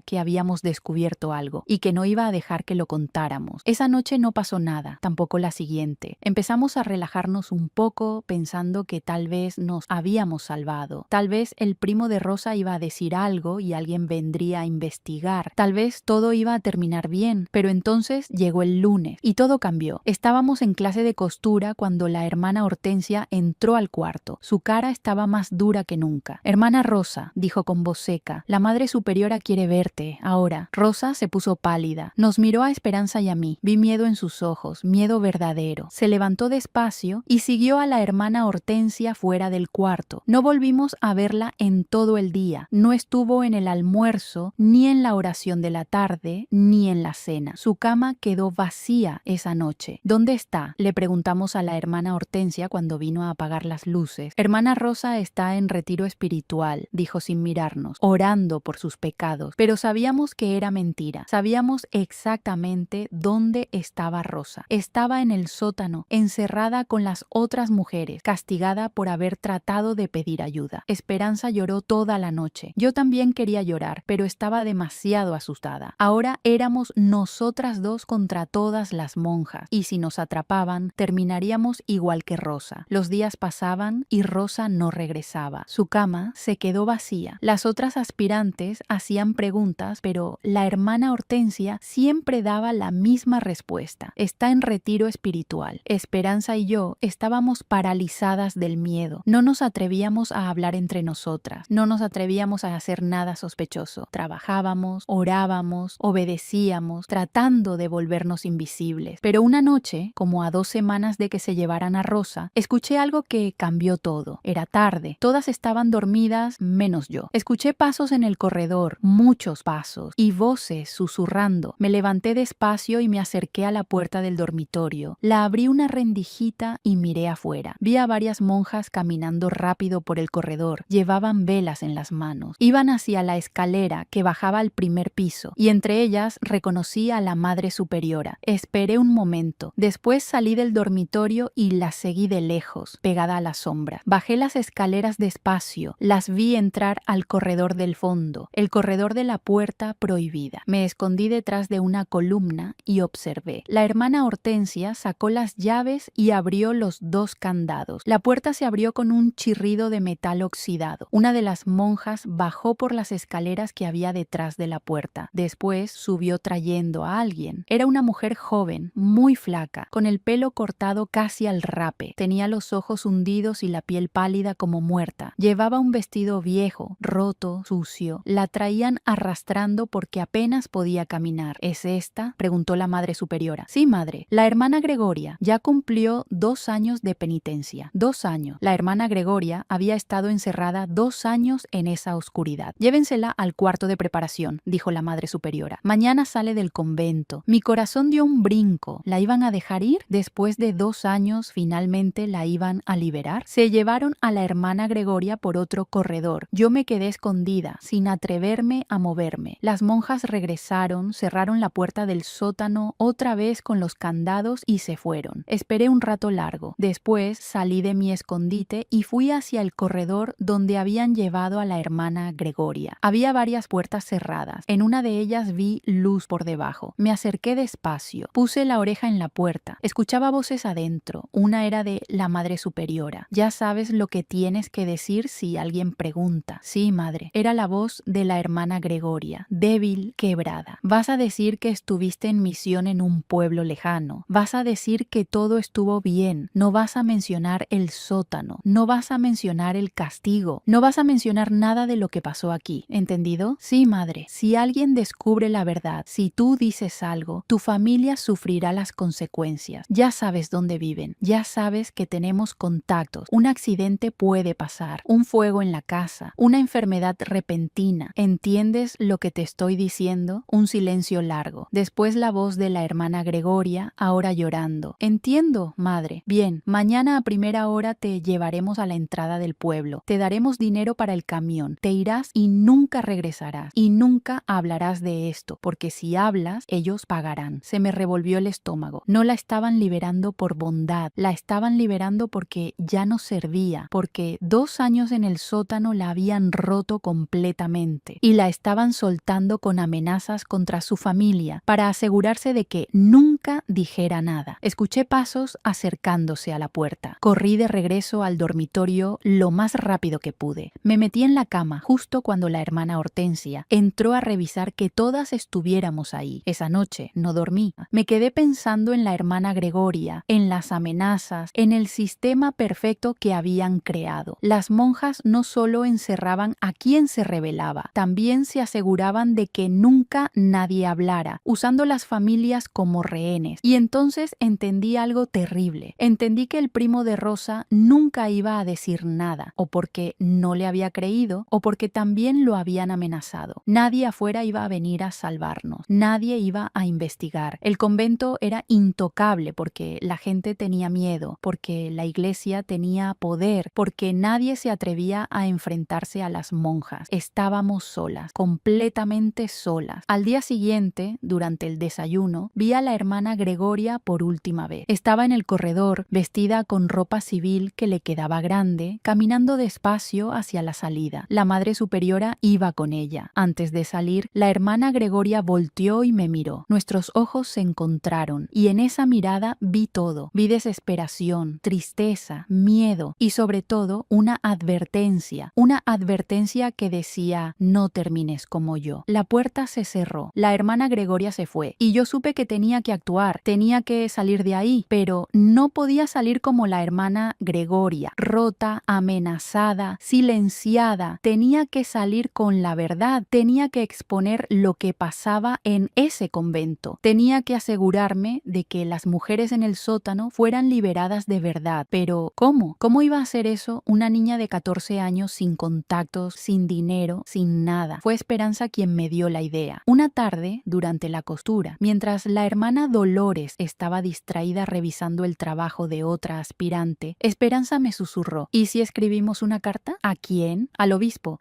Speaker 1: que habíamos descubierto algo, y que no iba a dejar que lo contáramos. Esa noche no pasó nada, tampoco la siguiente. Empezamos a relajarnos un poco, pensando que tal vez nos habíamos salvado. Tal vez el primo de Rosa iba a decir algo y alguien vendría a investigar. Tal vez todo iba a terminar bien, pero entonces llegó el lunes y todo cambió. Estábamos en clase de costura cuando la hermana Hortensia entró al cuarto. Su cara estaba más dura que nunca. Hermana Rosa, dijo con voz seca, la madre superiora quiere verte, ahora. Rosa se puso pálida. Nos miró a Esperanza y a mí. Vi miedo en sus ojos, miedo verdadero. Se levantó despacio y siguió a la hermana Hortensia fuera del cuarto. No volvimos a verla en todo el día. No estuvo en el almuerzo, ni en la oración de la tarde, ni en la cena. Su cama quedó vacía esa noche. ¿Dónde está?, le preguntamos a la hermana Hortensia cuando vino a apagar las luces. Hermana Rosa está en retiro espiritual, dijo sin mirarnos, orando por sus pecados. Pero sabíamos que era mentira. Sabíamos exactamente dónde estaba Rosa. Estaba en el sótano, encerrada con las otras mujeres, castigada por haber tratado de pedir ayuda. Esperanza lloró toda la noche. Yo también quería llorar, pero estaba demasiado asustada. Ahora éramos nosotras dos contra todas las monjas, y si nos atrapaban, terminaríamos igual que Rosa. Los días pasaban y Rosa no regresaba. Su cama se quedó vacía. Las otras aspirantes hacían preguntas, pero la hermana Hortensia siempre daba la misma respuesta. Está en retiro espiritual. Esperanza y yo estábamos paralizadas del miedo. No nos atrevíamos a hablar entre nosotras. No nos atrevíamos a hacer nada sospechoso. Trabajábamos, orábamos, obedecíamos, tratando de volvernos invisibles. Pero una noche, como a 2 semanas de que se llevaran a Rosa, escuché algo que cambió todo. Era tarde. Todas estaban dormidas, menos yo. Escuché pasos en el corredor, muchos pasos, y voces susurrando. Me levanté despacio y me acerqué a la puerta del dormitorio. La abrí una rendijita y miré afuera. Vi a varias monjas caminando rápido por el corredor. Llevaban velas en las manos. Iban hacia la escalera que bajaba al primer piso, y entre ellas reconocí a la madre superiora. Esperé un momento. Después salí del dormitorio y las seguí de lejos, pegada a la sombra. Bajé las escaleras despacio. Las vi entrar al corredor del fondo, el corredor de la puerta prohibida. Me escondí detrás de una columna y observé. La hermana Hortensia sacó las llaves y abrió los 2 candados. La puerta se abrió con un chirrido de metal oxidado. Una de las monjas bajó por las escaleras que había detrás de la puerta. Después subió trayendo a alguien. Era una mujer joven, muy flaca, con el pelo cortado casi al rape. Tenía los ojos hundidos y la piel pálida como muerta. Llevaba un vestido viejo, roto, sucio. La traían arrastrando porque apenas podía caminar. ¿Es esta?, preguntó la madre superiora. Sí, madre. La hermana Gregoria ya cumplió 2 años de penitencia. 2 años. La hermana Gregoria había estado encerrada 2 años en esa oscuridad. Llévensela al cuarto de preparación, dijo la madre superiora. Mañana sale del convento. Mi corazón dio un brinco. ¿La iban a dejar ir? Después de 2 años, finalmente la iban a liberar. Se llevaron a la hermana Gregoria por otro corredor. Yo me quedé escondida, sin atreverme a moverme. Las monjas regresaron, cerraron la puerta del sótano otra vez con los candados y se fueron. Esperé un rato largo. Después salí de mi escondite y fui hacia el corredor donde habían llevado a la hermana Gregoria. Había varias puertas cerradas. En una de ellas vi luz por debajo. Me acerqué despacio. Puse la oreja en la puerta. Escuchaba voces adentro. Una era de la madre superiora. Ya sabes lo que tienes que decir si alguien pregunta. Sí, madre. Era la voz de la hermana Gregoria, débil, quebrada. Vas a decir que estuviste en misión en un pueblo lejano. Vas a decir que todo estuvo bien. No vas a mencionar el sótano. No vas a mencionar el castigo. No vas a mencionar nada de lo que pasó aquí. ¿Entendido? Sí, madre. Si alguien descubre la verdad, si tú dices algo, tu familia sufrirá las consecuencias. Ya sabes dónde viven. Ya sabes que tenemos contactos. Un accidente puede pasar. Un fuego en la casa. Una enfermedad repentina. ¿Entiendes lo que te estoy diciendo? Un silencio largo. Después la voz de la hermana hermana Gregoria, ahora llorando. Entiendo, madre. Bien, mañana a primera hora te llevaremos a la entrada del pueblo. Te daremos dinero para el camión. Te irás y nunca regresarás. Y nunca hablarás de esto, porque si hablas, ellos pagarán. Se me revolvió el estómago. No la estaban liberando por bondad, la estaban liberando porque ya no servía, porque 2 años en el sótano la habían roto completamente y la estaban soltando con amenazas contra su familia para asegurarse de que nunca dijera nada. Escuché pasos acercándose a la puerta. Corrí de regreso al dormitorio lo más rápido que pude. Me metí en la cama justo cuando la hermana Hortensia entró a revisar que todas estuviéramos ahí. Esa noche no dormí. Me quedé pensando en la hermana Gregoria, en las amenazas, en el sistema perfecto que habían creado. Las monjas no solo encerraban a quien se rebelaba, también se aseguraban de que nunca nadie hablara, usando las familias como rehenes. Y entonces entendí algo terrible. Entendí que el primo de Rosa nunca iba a decir nada, o porque no le había creído, o porque también lo habían amenazado. Nadie afuera iba a venir a salvarnos. Nadie iba a investigar. El convento era intocable porque la gente tenía miedo, porque la iglesia tenía poder, porque nadie se atrevía a enfrentarse a las monjas. Estábamos solas, completamente solas. Al día siguiente, durante el desayuno, vi a la hermana Gregoria por última vez. Estaba en el corredor, vestida con ropa civil que le quedaba grande, caminando despacio hacia la salida. La madre superiora iba con ella. Antes de salir, la hermana Gregoria volteó y me miró. Nuestros ojos se encontraron y en esa mirada vi todo. Vi desesperación, tristeza, miedo y sobre todo una advertencia que decía: no termines como yo. La puerta se cerró. La hermana Gregoria se fue y yo supe que tenía que actuar, tenía que salir de ahí, pero no podía salir como la hermana Gregoria, rota, amenazada, silenciada. Tenía que salir con la verdad, tenía que exponer lo que pasaba en ese convento. Tenía que asegurarme de que las mujeres en el sótano fueran liberadas de verdad. Pero ¿cómo? ¿Cómo iba a hacer eso una niña de 14 años sin contactos, sin dinero, sin nada? Fue Esperanza quien me dio la idea. Una tarde, durante la costura, mientras la hermana Dolores estaba distraída revisando el trabajo de otra aspirante, Esperanza me susurró: ¿y si escribimos una carta? ¿A quién? Al obispo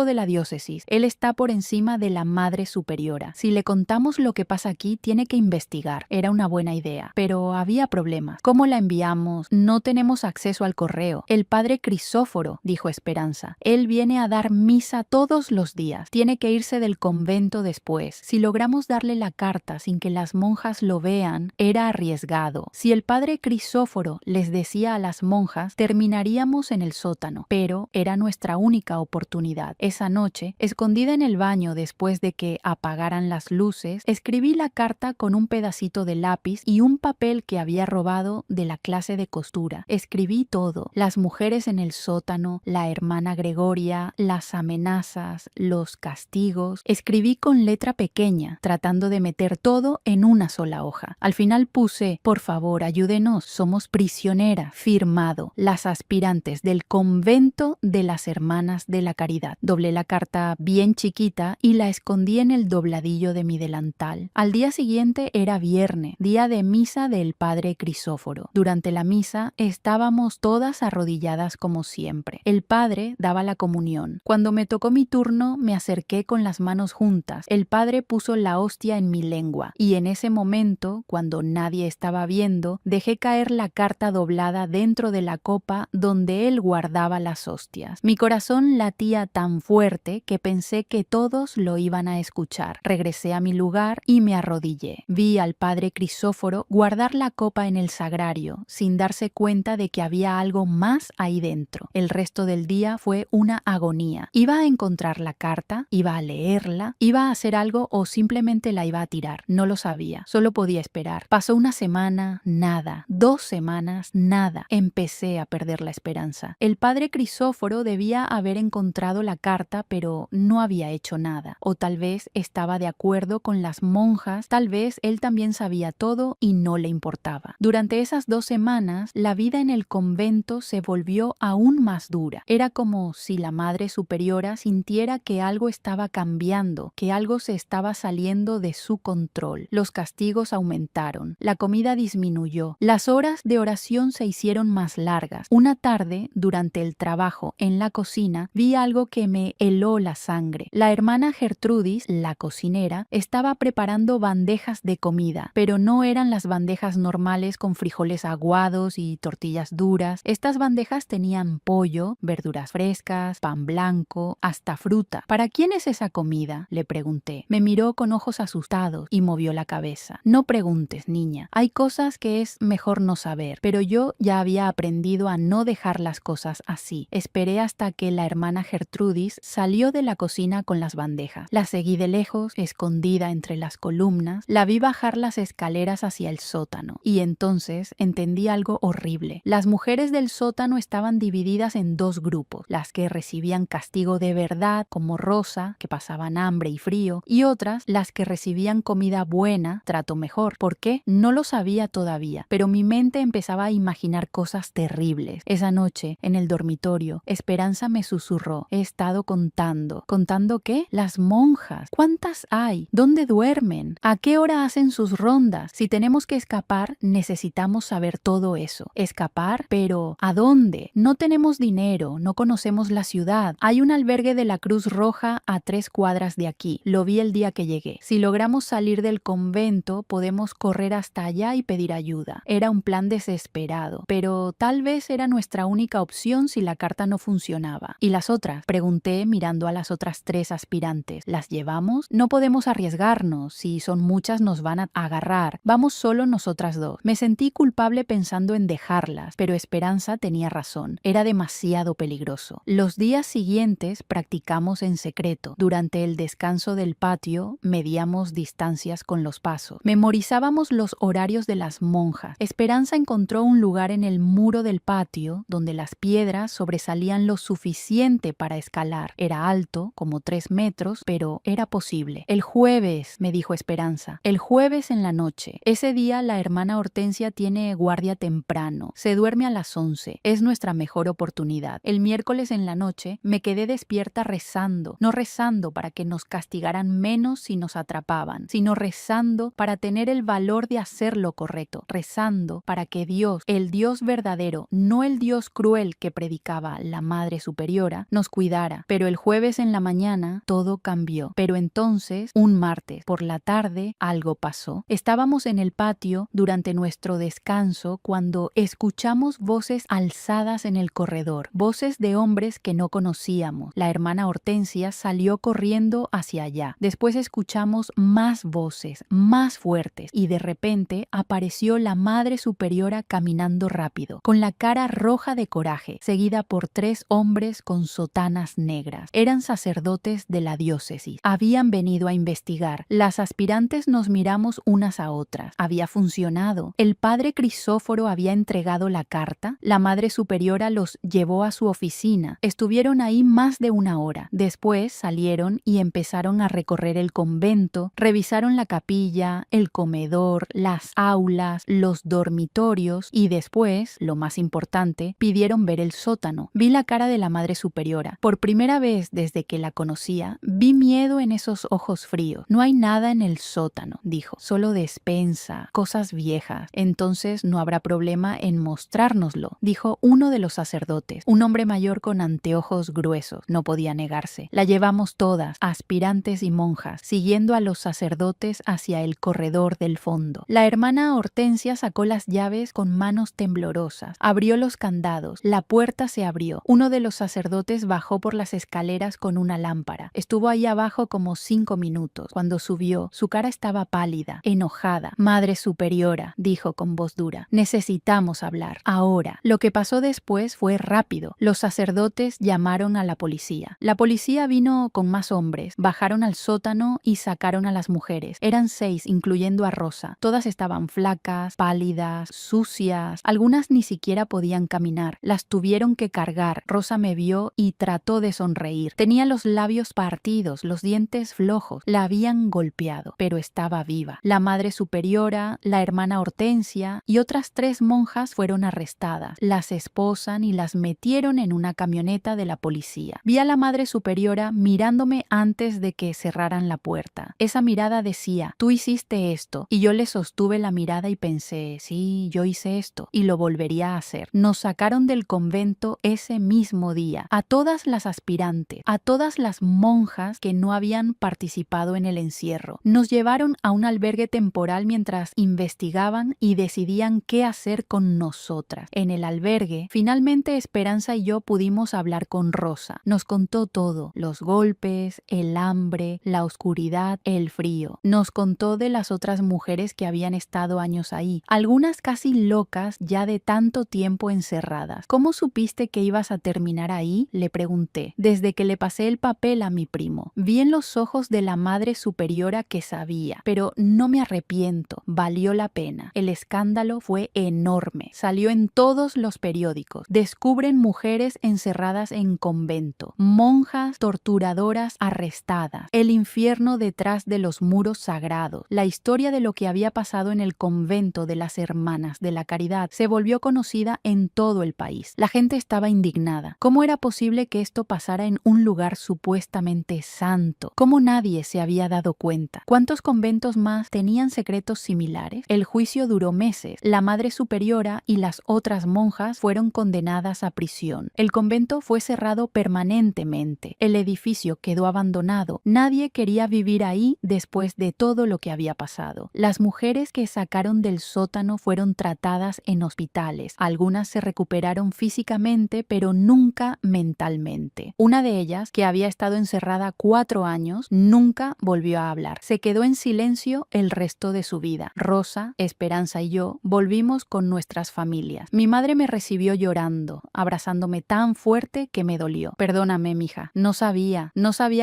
Speaker 1: de la diócesis. Él está por encima de la madre superiora. Si le contamos lo que pasa aquí, tiene que investigar. Era una buena idea, pero había problemas. ¿Cómo la enviamos? No tenemos acceso al correo. El padre Crisóforo, dijo Esperanza. Él viene a dar misa todos los días. Tiene que irse del convento después. Si logramos darle la carta sin que las monjas lo vean, era arriesgado. Si el padre Crisóforo les decía a las monjas, terminaríamos en el sótano, pero era nuestra única oportunidad. Esa noche, escondida en el baño después de que apagaran las luces, escribí la carta con un pedacito de lápiz y un papel que había robado de la clase de costura. Escribí todo: las mujeres en el sótano, la hermana Gregoria, las amenazas, los castigos. Escribí con letra pequeña, tratando de meter todo en una sola hoja. Al final puse: por favor, ayúdenos, somos prisioneras. Firmado: las aspirantes del convento de las hermanas de la caridad. Doblé la carta bien chiquita y la escondí en el dobladillo de mi delantal. Al día siguiente era viernes, día de misa del padre Crisóforo. Durante la misa estábamos todas arrodilladas como siempre. El padre daba la comunión. Cuando me tocó mi turno, me acerqué con las manos juntas. El padre puso la hostia en mi lengua y en ese momento, cuando nadie estaba viendo, dejé caer la carta doblada dentro de la copa donde él guardaba las hostias. Mi corazón latía tan fuerte que pensé que todos lo iban a escuchar. Regresé a mi lugar y me arrodillé. Vi al padre Crisóforo guardar la copa en el sagrario, sin darse cuenta de que había algo más ahí dentro. El resto del día fue una agonía. Iba a encontrar la carta, iba a leerla, iba a hacer algo o simplemente la iba a tirar. No lo sabía, solo podía esperar. Pasó una semana, nada. 2 semanas, nada. Empecé a perder la esperanza. El padre Crisóforo debía haber encontrado la carta, pero no había hecho nada. O tal vez estaba de acuerdo con las monjas, tal vez él también sabía todo y no le importaba. Durante esas 2 semanas, la vida en el convento se volvió aún más dura. Era como si la madre superiora sintiera que algo estaba cambiando, que algo se estaba saliendo de su control. Los castigos castigos aumentaron, la comida disminuyó, las horas de oración se hicieron más largas. Una tarde, durante el trabajo en la cocina, vi algo que me heló la sangre. La hermana Gertrudis, la cocinera, estaba preparando bandejas de comida, pero no eran las bandejas normales con frijoles aguados y tortillas duras. Estas bandejas tenían pollo, verduras frescas, pan blanco, hasta fruta. ¿Para quién es esa comida?, le pregunté. Me miró con ojos asustados y movió la cabeza. No preguntes, niña. Hay cosas que es mejor no saber, pero yo ya había aprendido a no dejar las cosas así. Esperé hasta que la hermana Gertrudis salió de la cocina con las bandejas. La seguí de lejos, escondida entre las columnas. La vi bajar las escaleras hacia el sótano. Y entonces entendí algo horrible. Las mujeres del sótano estaban divididas en dos grupos. Las que recibían castigo de verdad, como Rosa, que pasaban hambre y frío, y otras, las que recibían comida buena, trato mejor. ¿Por qué? No lo sabía todavía, pero mi mente empezaba a imaginar cosas terribles. Esa noche, en el dormitorio, Esperanza me susurró: he estado contando. ¿Contando qué? Las monjas. ¿Cuántas hay? ¿Dónde duermen? ¿A qué hora hacen sus rondas? Si tenemos que escapar, necesitamos saber todo eso. ¿Escapar? ¿Pero a dónde? No tenemos dinero, no conocemos la ciudad. Hay un albergue de la Cruz Roja a 3 cuadras de aquí. Lo vi el día que llegué. Si logramos salir del convento, podemos correr hasta allá y pedir ayuda. Era un plan desesperado, pero tal vez era nuestra única opción si la carta no funcionaba. ¿Y las otras?, pregunté mirando a las otras 3 aspirantes. ¿Las llevamos? No podemos arriesgarnos. Si son muchas nos van a agarrar. Vamos solo nosotras 2. Me sentí culpable pensando en dejarlas, pero Esperanza tenía razón. Era demasiado peligroso. Los días siguientes practicamos en secreto. Durante el descanso del patio medíamos distancias con los pasos. Memorizábamos los horarios de las monjas. Esperanza encontró un lugar en el muro del patio donde las piedras sobresalían lo suficiente para escalar. Era alto, como 3 metros, pero era posible. El jueves, me dijo Esperanza. El jueves en la noche. Ese día la hermana Hortensia tiene guardia temprano. Se duerme a las 11. Es nuestra mejor oportunidad. El miércoles en la noche me quedé despierta rezando. No rezando para que nos castigaran menos si nos atrapaban, sino rezando para tener el valor de hacer lo correcto. Rezando para que Dios, el Dios verdadero, no el Dios cruel que predicaba la Madre Superiora, nos cuidara. Pero el jueves en la mañana todo cambió. Pero entonces, un martes por la tarde, algo pasó. Estábamos en el patio durante nuestro descanso cuando escuchamos voces alzadas en el corredor, voces de hombres que no conocíamos. La hermana Hortensia salió corriendo hacia allá. Después escuchamos más voces, más fuertes, y de repente apareció la Madre Superiora caminando rápido, con la cara roja de coraje, seguida por 3 hombres con sotanas negras. Eran sacerdotes de la diócesis. Habían venido a investigar. Las aspirantes nos miramos unas a otras. Había funcionado. El padre Crisóforo había entregado la carta. La Madre Superiora los llevó a su oficina. Estuvieron ahí más de 1 hora. Después salieron y empezaron a recorrer el convento, revisaron la capilla, el comedor, las aulas, los dormitorios y después, lo más importante, pidieron ver el sótano. Vi la cara de la Madre Superiora. Por primera vez desde que la conocía, vi miedo en esos ojos fríos. No hay nada en el sótano, dijo, solo despensa, cosas viejas. Entonces no habrá problema en mostrárnoslo, dijo uno de los sacerdotes, un hombre mayor con anteojos gruesos. No podía negarse. La llevamos todas, aspirantes y monjas, siguiendo a los sacerdotes hacia el corredor del fondo. La hermana Hortensia sacó las llaves con manos temblorosas, abrió los candados, la puerta se abrió. Uno de los sacerdotes bajó por las escaleras con una lámpara. Estuvo ahí abajo como 5 minutos. Cuando subió, su cara estaba pálida, enojada. Madre Superiora, dijo con voz dura, necesitamos hablar, ahora. Lo que pasó después fue rápido. Los sacerdotes llamaron a la policía. La policía vino con más hombres, bajaron al sótano y sacaron a las mujeres. Eran 6, incluyendo a Rosa. Todas estaban flacas, pálidas, sucias. Algunas ni siquiera podían caminar. Las tuvieron que cargar. Rosa me vio y trató de sonreír. Tenía los labios partidos, los dientes flojos. La habían golpeado, pero estaba viva. La Madre Superiora, la hermana Hortensia y otras 3 monjas fueron arrestadas. Las esposan y las metieron en una camioneta de la policía. Vi a la Madre Superiora mirándome antes de que cerraran la puerta. Esa mirada decía, tú hiciste hiciste esto. Y yo le sostuve la mirada y pensé, sí, yo hice esto y lo volvería a hacer. Nos sacaron del convento ese mismo día, a todas las aspirantes, a todas las monjas que no habían participado en el encierro. Nos llevaron a un albergue temporal mientras investigaban y decidían qué hacer con nosotras. En el albergue, finalmente Esperanza y yo pudimos hablar con Rosa. Nos contó todo, los golpes, el hambre, la oscuridad, el frío. Nos contó de las otras mujeres que habían estado años ahí, algunas casi locas ya de tanto tiempo encerradas. ¿Cómo supiste que ibas a terminar ahí?, le pregunté, desde que le pasé el papel a mi primo. Vi en los ojos de la madre superiora que sabía, pero no me arrepiento, valió la pena. El escándalo fue enorme, salió en todos los periódicos. Descubren mujeres encerradas en convento, monjas torturadoras arrestadas, el infierno detrás de los muros sagrados. La historia de lo que había pasado en el convento de las Hermanas de la Caridad se volvió conocida en todo el país. La gente estaba indignada. ¿Cómo era posible que esto pasara en un lugar supuestamente santo? ¿Cómo nadie se había dado cuenta? ¿Cuántos conventos más tenían secretos similares? El juicio duró meses. La madre superiora y las otras monjas fueron condenadas a prisión. El convento fue cerrado permanentemente. El edificio quedó abandonado. Nadie quería vivir ahí después de todo lo que había pasado. Las mujeres que sacaron del sótano fueron tratadas en hospitales. Algunas se recuperaron físicamente, pero nunca mentalmente. Una de ellas, que había estado encerrada 4 años, nunca volvió a hablar. Se quedó en silencio el resto de su vida. Rosa, Esperanza y yo volvimos con nuestras familias. Mi madre me recibió llorando, abrazándome tan fuerte que me dolió. Perdóname, mija, no sabía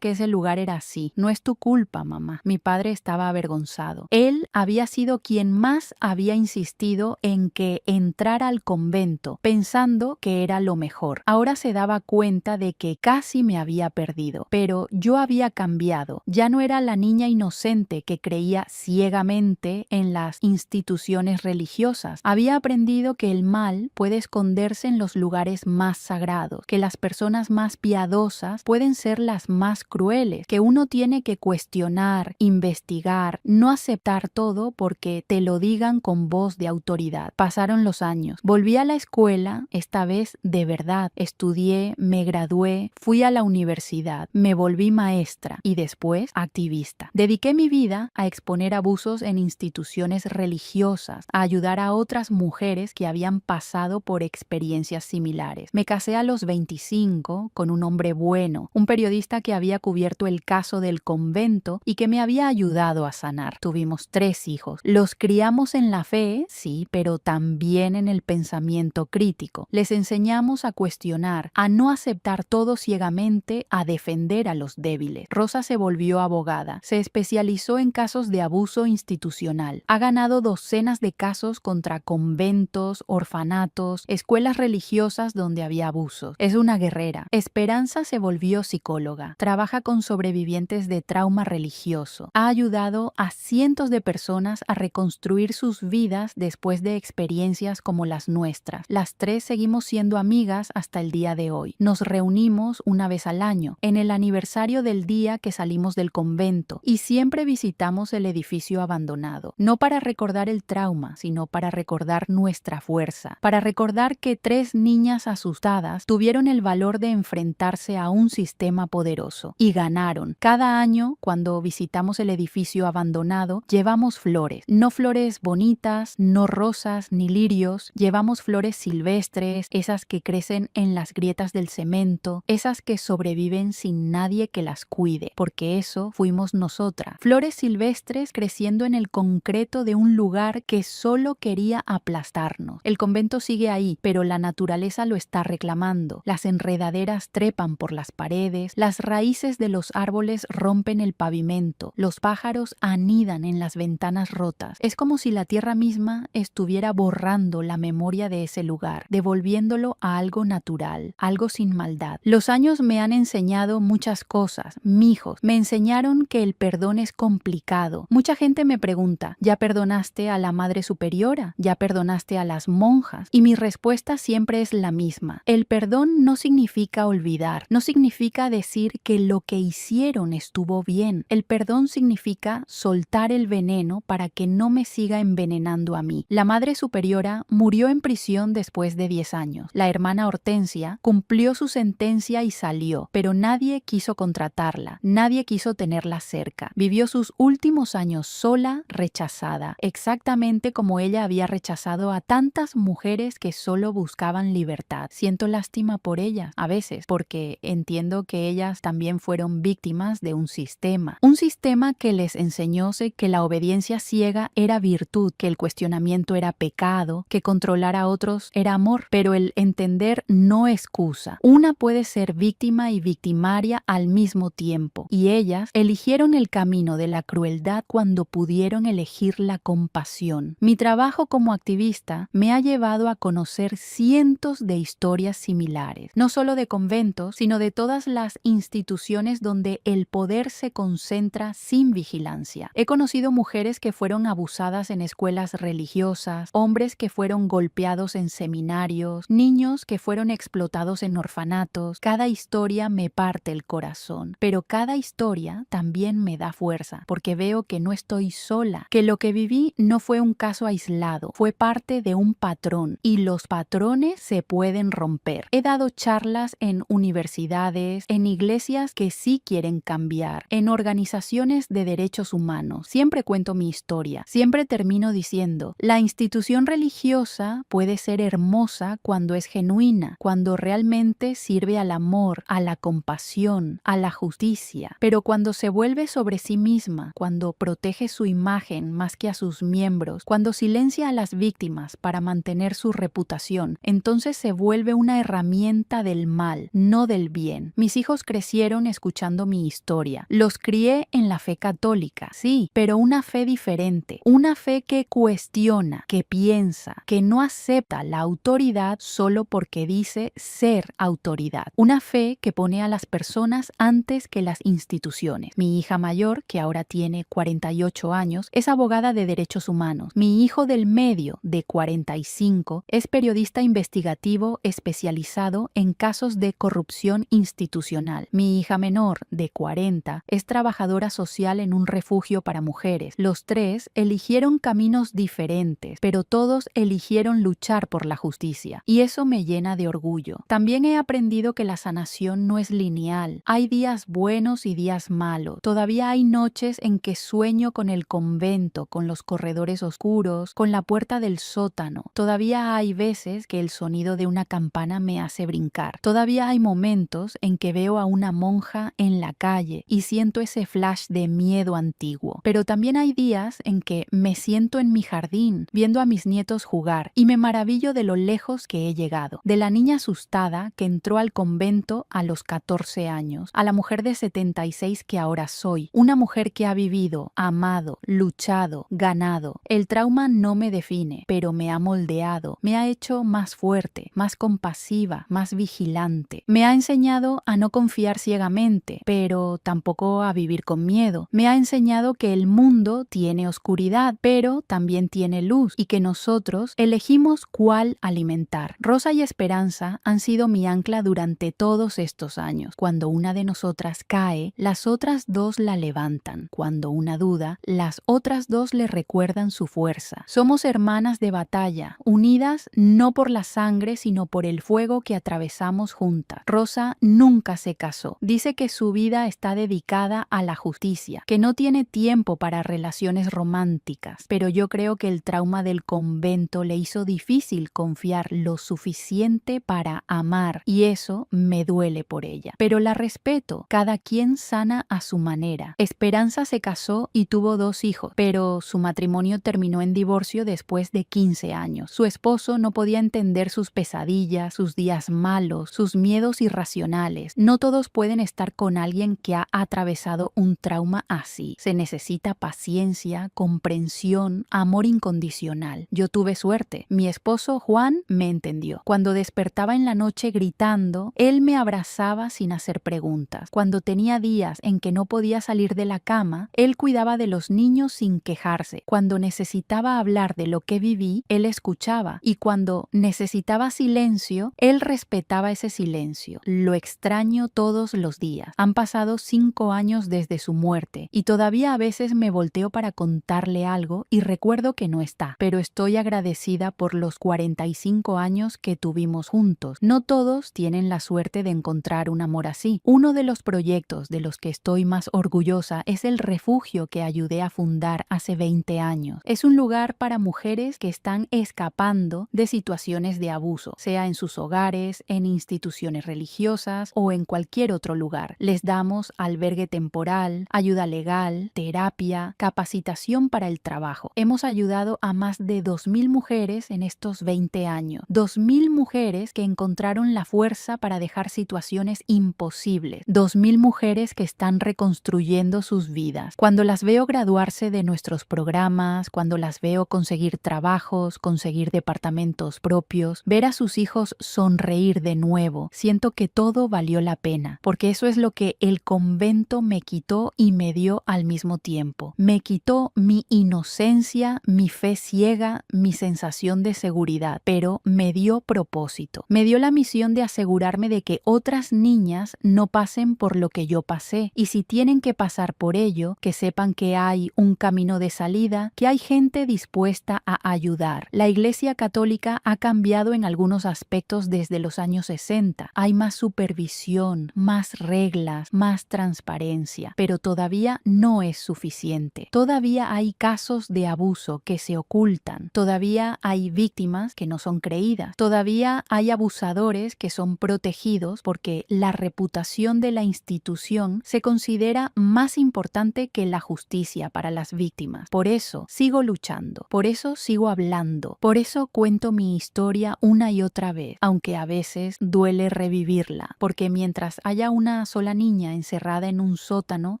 Speaker 1: que ese lugar era así. No es tu culpa, mamá. Mi padre estaba avergonzado. Él había sido quien más había insistido en que entrara al convento, pensando que era lo mejor. Ahora se daba cuenta de que casi me había perdido, pero yo había cambiado. Ya no era la niña inocente que creía ciegamente en las instituciones religiosas. Había aprendido que el mal puede esconderse en los lugares más sagrados, que las personas más piadosas pueden ser las más crueles, que uno tiene que cuestionar, investigar, no aceptar todo porque te lo digan con voz de autoridad. Pasaron los años. Volví a la escuela, esta vez de verdad. Estudié, me gradué, fui a la universidad, me volví maestra y después activista. Dediqué mi vida a exponer abusos en instituciones religiosas, a ayudar a otras mujeres que habían pasado por experiencias similares. Me casé a los 25 con un hombre bueno, un periodista que había cubierto el caso del convento y que me había ayudado a sanar. Tuvimos 3 hijos. Los criamos en la fe, sí, pero también en el pensamiento crítico. Les enseñamos a cuestionar, a no aceptar todo ciegamente, a defender a los débiles. Rosa se volvió abogada. Se especializó en casos de abuso institucional. Ha ganado docenas de casos contra conventos, orfanatos, escuelas religiosas donde había abusos. Es una guerrera. Esperanza se volvió psicóloga. Trabaja con sobrevivientes de trauma religioso. Ha ayudado a cientos de personas a reconstruir sus vidas después de experiencias como las nuestras. Las 3 seguimos siendo amigas hasta el día de hoy. Nos reunimos una vez al año, en el aniversario del día que salimos del convento, y siempre visitamos el edificio abandonado. No para recordar el trauma, sino para recordar nuestra fuerza, para recordar que 3 niñas asustadas tuvieron el valor de enfrentarse a un sistema poderoso y ganaron. Cada año, cuando visitamos el edificio abandonado, llevamos flores. No flores bonitas, no rosas ni lirios, llevamos flores silvestres, esas que crecen en las grietas del cemento, esas que sobreviven sin nadie que las cuide, porque eso fuimos nosotras. Flores silvestres creciendo en el concreto de un lugar que solo quería aplastarnos. El convento sigue ahí, pero la naturaleza lo está reclamando. Las enredaderas trepan por las paredes, las raíces de los árboles rompen el pavimento, los pájaros anidan en las ventanas rotas. Es como si la tierra misma estuviera borrando la memoria de ese lugar, devolviéndolo a algo natural, algo sin maldad. Los años me han enseñado muchas cosas. Mijos, me enseñaron que el perdón es complicado. Mucha gente me pregunta, ¿ya perdonaste a la Madre Superiora? ¿Ya perdonaste a las monjas? Y mi respuesta siempre es la misma. El perdón no significa olvidar, no significa decir que lo que hicieron estuvo bien. El perdón significa soltar soltar el veneno para que no me siga envenenando a mí. La madre superiora murió en prisión después de 10 años. La hermana Hortensia cumplió su sentencia y salió, pero nadie quiso contratarla, nadie quiso tenerla cerca. Vivió sus últimos años sola, rechazada, exactamente como ella había rechazado a tantas mujeres que solo buscaban libertad. Siento lástima por ellas, a veces, porque entiendo que ellas también fueron víctimas de un sistema que les enseñó que la obediencia ciega era virtud, que el cuestionamiento era pecado, que controlar a otros era amor, pero el entender no excusa. Una puede ser víctima y victimaria al mismo tiempo, y ellas eligieron el camino de la crueldad cuando pudieron elegir la compasión. Mi trabajo como activista me ha llevado a conocer cientos de historias similares, no solo de conventos, sino de todas las instituciones donde el poder se concentra sin vigilancia. He conocido mujeres que fueron abusadas en escuelas religiosas, hombres que fueron golpeados en seminarios, niños que fueron explotados en orfanatos. Cada historia me parte el corazón, pero cada historia también me da fuerza, porque veo que no estoy sola, que lo que viví no fue un caso aislado, fue parte de un patrón, y los patrones se pueden romper. He dado charlas en universidades, en iglesias que sí quieren cambiar, en organizaciones de derechos humanos. Siempre cuento mi historia, siempre termino diciendo, la institución religiosa puede ser hermosa cuando es genuina, cuando realmente sirve al amor, a la compasión, a la justicia, pero cuando se vuelve sobre sí misma, cuando protege su imagen más que a sus miembros, cuando silencia a las víctimas para mantener su reputación, entonces se vuelve una herramienta del mal, no del bien. Mis hijos crecieron escuchando mi historia. Los crié en la fe católica, sí, pero una fe diferente, una fe que cuestiona, que piensa, que no acepta la autoridad solo porque dice ser autoridad. Una fe que pone a las personas antes que las instituciones. Mi hija mayor, que ahora tiene 48 años, es abogada de derechos humanos. Mi hijo del medio, de 45, es periodista investigativo especializado en casos de corrupción institucional. Mi hija menor, de 40, es trabajadora social en un refugio para mujeres. Los tres eligieron caminos diferentes, pero todos eligieron luchar por la justicia, y eso me llena de orgullo. También he aprendido que la sanación no es lineal. Hay días buenos y días malos. Todavía hay noches en que sueño con el convento, con los corredores oscuros, con la puerta del sótano. Todavía hay veces que el sonido de una campana me hace brincar. Todavía hay momentos en que veo a una monja en la calle y siento ese flash de miedo antiguo. Pero también hay días en que me siento en mi jardín, viendo a mis nietos jugar, y me maravillo de lo lejos que he llegado. De la niña asustada que entró al convento a los 14 años, a la mujer de 76 que ahora soy, una mujer que ha vivido, amado, luchado, ganado. El trauma no me define, pero me ha moldeado, me ha hecho más fuerte, más compasiva, más vigilante. Me ha enseñado a no confiar ciegamente, pero tampoco a vivir con miedo. Me ha enseñado que el mundo tiene oscuridad, pero también tiene luz, y que nosotros elegimos cuál alimentar. Rosa y Esperanza han sido mi ancla durante todos estos años. Cuando una de nosotras cae, las otras dos la levantan. Cuando una duda, las otras dos le recuerdan su fuerza. Somos hermanas de batalla, unidas no por la sangre, sino por el fuego que atravesamos juntas. Rosa nunca se casó. Dice que su vida está dedicada a la justicia, que no tiene tiempo para relaciones románticas, pero yo creo que el trauma del convento le hizo difícil confiar lo suficiente para amar, y eso me duele por ella. Pero la respeto, cada quien sana a su manera. Esperanza se casó y tuvo 2 hijos, pero su matrimonio terminó en divorcio después de 15 años. Su esposo no podía entender sus pesadillas, sus días malos, sus miedos irracionales. No todos pueden estar con alguien que ha atravesado un trauma así. Se necesita paciencia, comprensión, amor incondicional. Yo tuve suerte. Mi esposo Juan me entendió. Cuando despertaba en la noche gritando, él me abrazaba sin hacer preguntas. Cuando tenía días en que no podía salir de la cama, él cuidaba de los niños sin quejarse. Cuando necesitaba hablar de lo que viví, él escuchaba. Y cuando necesitaba silencio, él respetaba ese silencio. Lo extraño todos los días. Han pasado 5 años desde su muerte y todavía a veces veces me volteo para contarle algo y recuerdo que no está, pero estoy agradecida por los 45 años que tuvimos juntos. No todos tienen la suerte de encontrar un amor así. Uno de los proyectos de los que estoy más orgullosa es el refugio que ayudé a fundar hace 20 años. Es un lugar para mujeres que están escapando de situaciones de abuso, sea en sus hogares, en instituciones religiosas o en cualquier otro lugar. Les damos albergue temporal, ayuda legal, terapia, capacitación para el trabajo. Hemos ayudado a más de 2.000 mujeres en estos 20 años. 2.000 mujeres que encontraron la fuerza para dejar situaciones imposibles. 2.000 mujeres que están reconstruyendo sus vidas. Cuando las veo graduarse de nuestros programas, cuando las veo conseguir trabajos, conseguir departamentos propios, ver a sus hijos sonreír de nuevo, siento que todo valió la pena, porque eso es lo que el convento me quitó y me dio al mismo tiempo. Me quitó mi inocencia, mi fe ciega, mi sensación de seguridad, pero me dio propósito. Me dio la misión de asegurarme de que otras niñas no pasen por lo que yo pasé, y si tienen que pasar por ello, que sepan que hay un camino de salida, que hay gente dispuesta a ayudar. La Iglesia Católica ha cambiado en algunos aspectos desde los años 60. Hay más supervisión, más reglas, más transparencia, pero todavía no es suficiente. Todavía hay casos de abuso que se ocultan. Todavía hay víctimas que no son creídas. Todavía hay abusadores que son protegidos porque la reputación de la institución se considera más importante que la justicia para las víctimas. Por eso sigo luchando, por eso sigo hablando, por eso cuento mi historia una y otra vez, aunque a veces duele revivirla, porque mientras haya una sola niña encerrada en un sótano,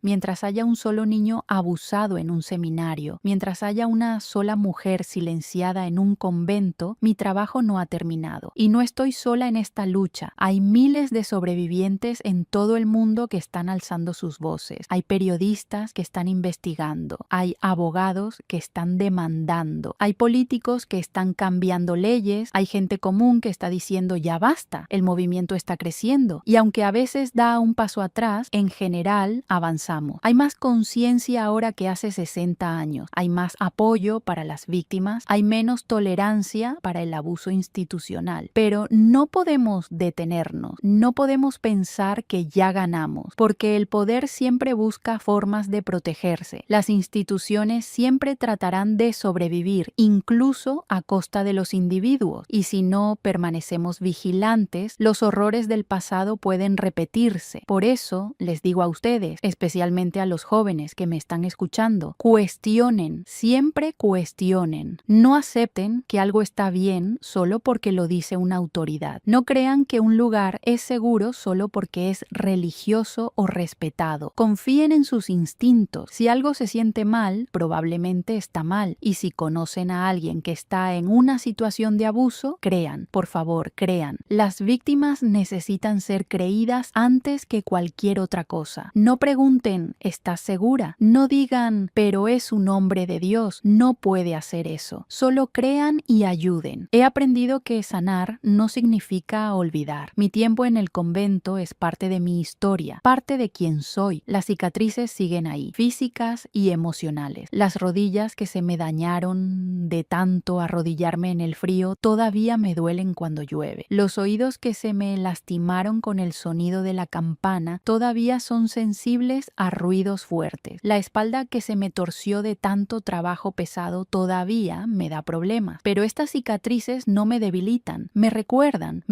Speaker 1: mientras haya un solo niño abusado en un seminario, mientras haya una sola mujer silenciada en un convento, mi trabajo no ha terminado. Y no estoy sola en esta lucha. Hay miles de sobrevivientes en todo el mundo que están alzando sus voces. Hay periodistas que están investigando. Hay abogados que están demandando. Hay políticos que están cambiando leyes. Hay gente común que está diciendo ya basta, el movimiento está creciendo. Y aunque a veces da un paso atrás, en general avanzamos. Hay más conciencia ahora que hace 60 años. Hay más apoyo para las víctimas. Hay menos tolerancia para el abuso institucional. Pero no podemos detenernos. No podemos pensar que ya ganamos, porque el poder siempre busca formas de protegerse. Las instituciones siempre tratarán de sobrevivir, incluso a costa de los individuos. Y si no permanecemos vigilantes, los horrores del pasado pueden repetirse. Por eso les digo a ustedes, especialmente a los jóvenes que me están escuchando, cuestionen, siempre cuestionen. No acepten que algo está bien solo porque lo dice una autoridad. No crean que un lugar es seguro solo porque es religioso o respetado. Confíen en sus instintos. Si algo se siente mal, probablemente está mal. Y si conocen a alguien que está en una situación de abuso, crean, por favor, crean. Las víctimas necesitan ser creídas antes que cualquier otra cosa. No pregunten, ¿estás segura? No digan, pero es un hombre de Dios, no puede hacer eso. Solo crean y ayuden. He aprendido que sanar no significa olvidar. Mi tiempo en el convento es parte de mi historia, parte de quién soy. Las cicatrices siguen ahí, físicas y emocionales. Las rodillas que se me dañaron de tanto arrodillarme en el frío todavía me duelen cuando llueve. Los oídos que se me lastimaron con el sonido de la campana todavía son sensibles a ruidos fuertes. La espalda que se me torció de tanto trabajo pesado todavía me da problemas. Pero estas cicatrices no me debilitan, me recuerdan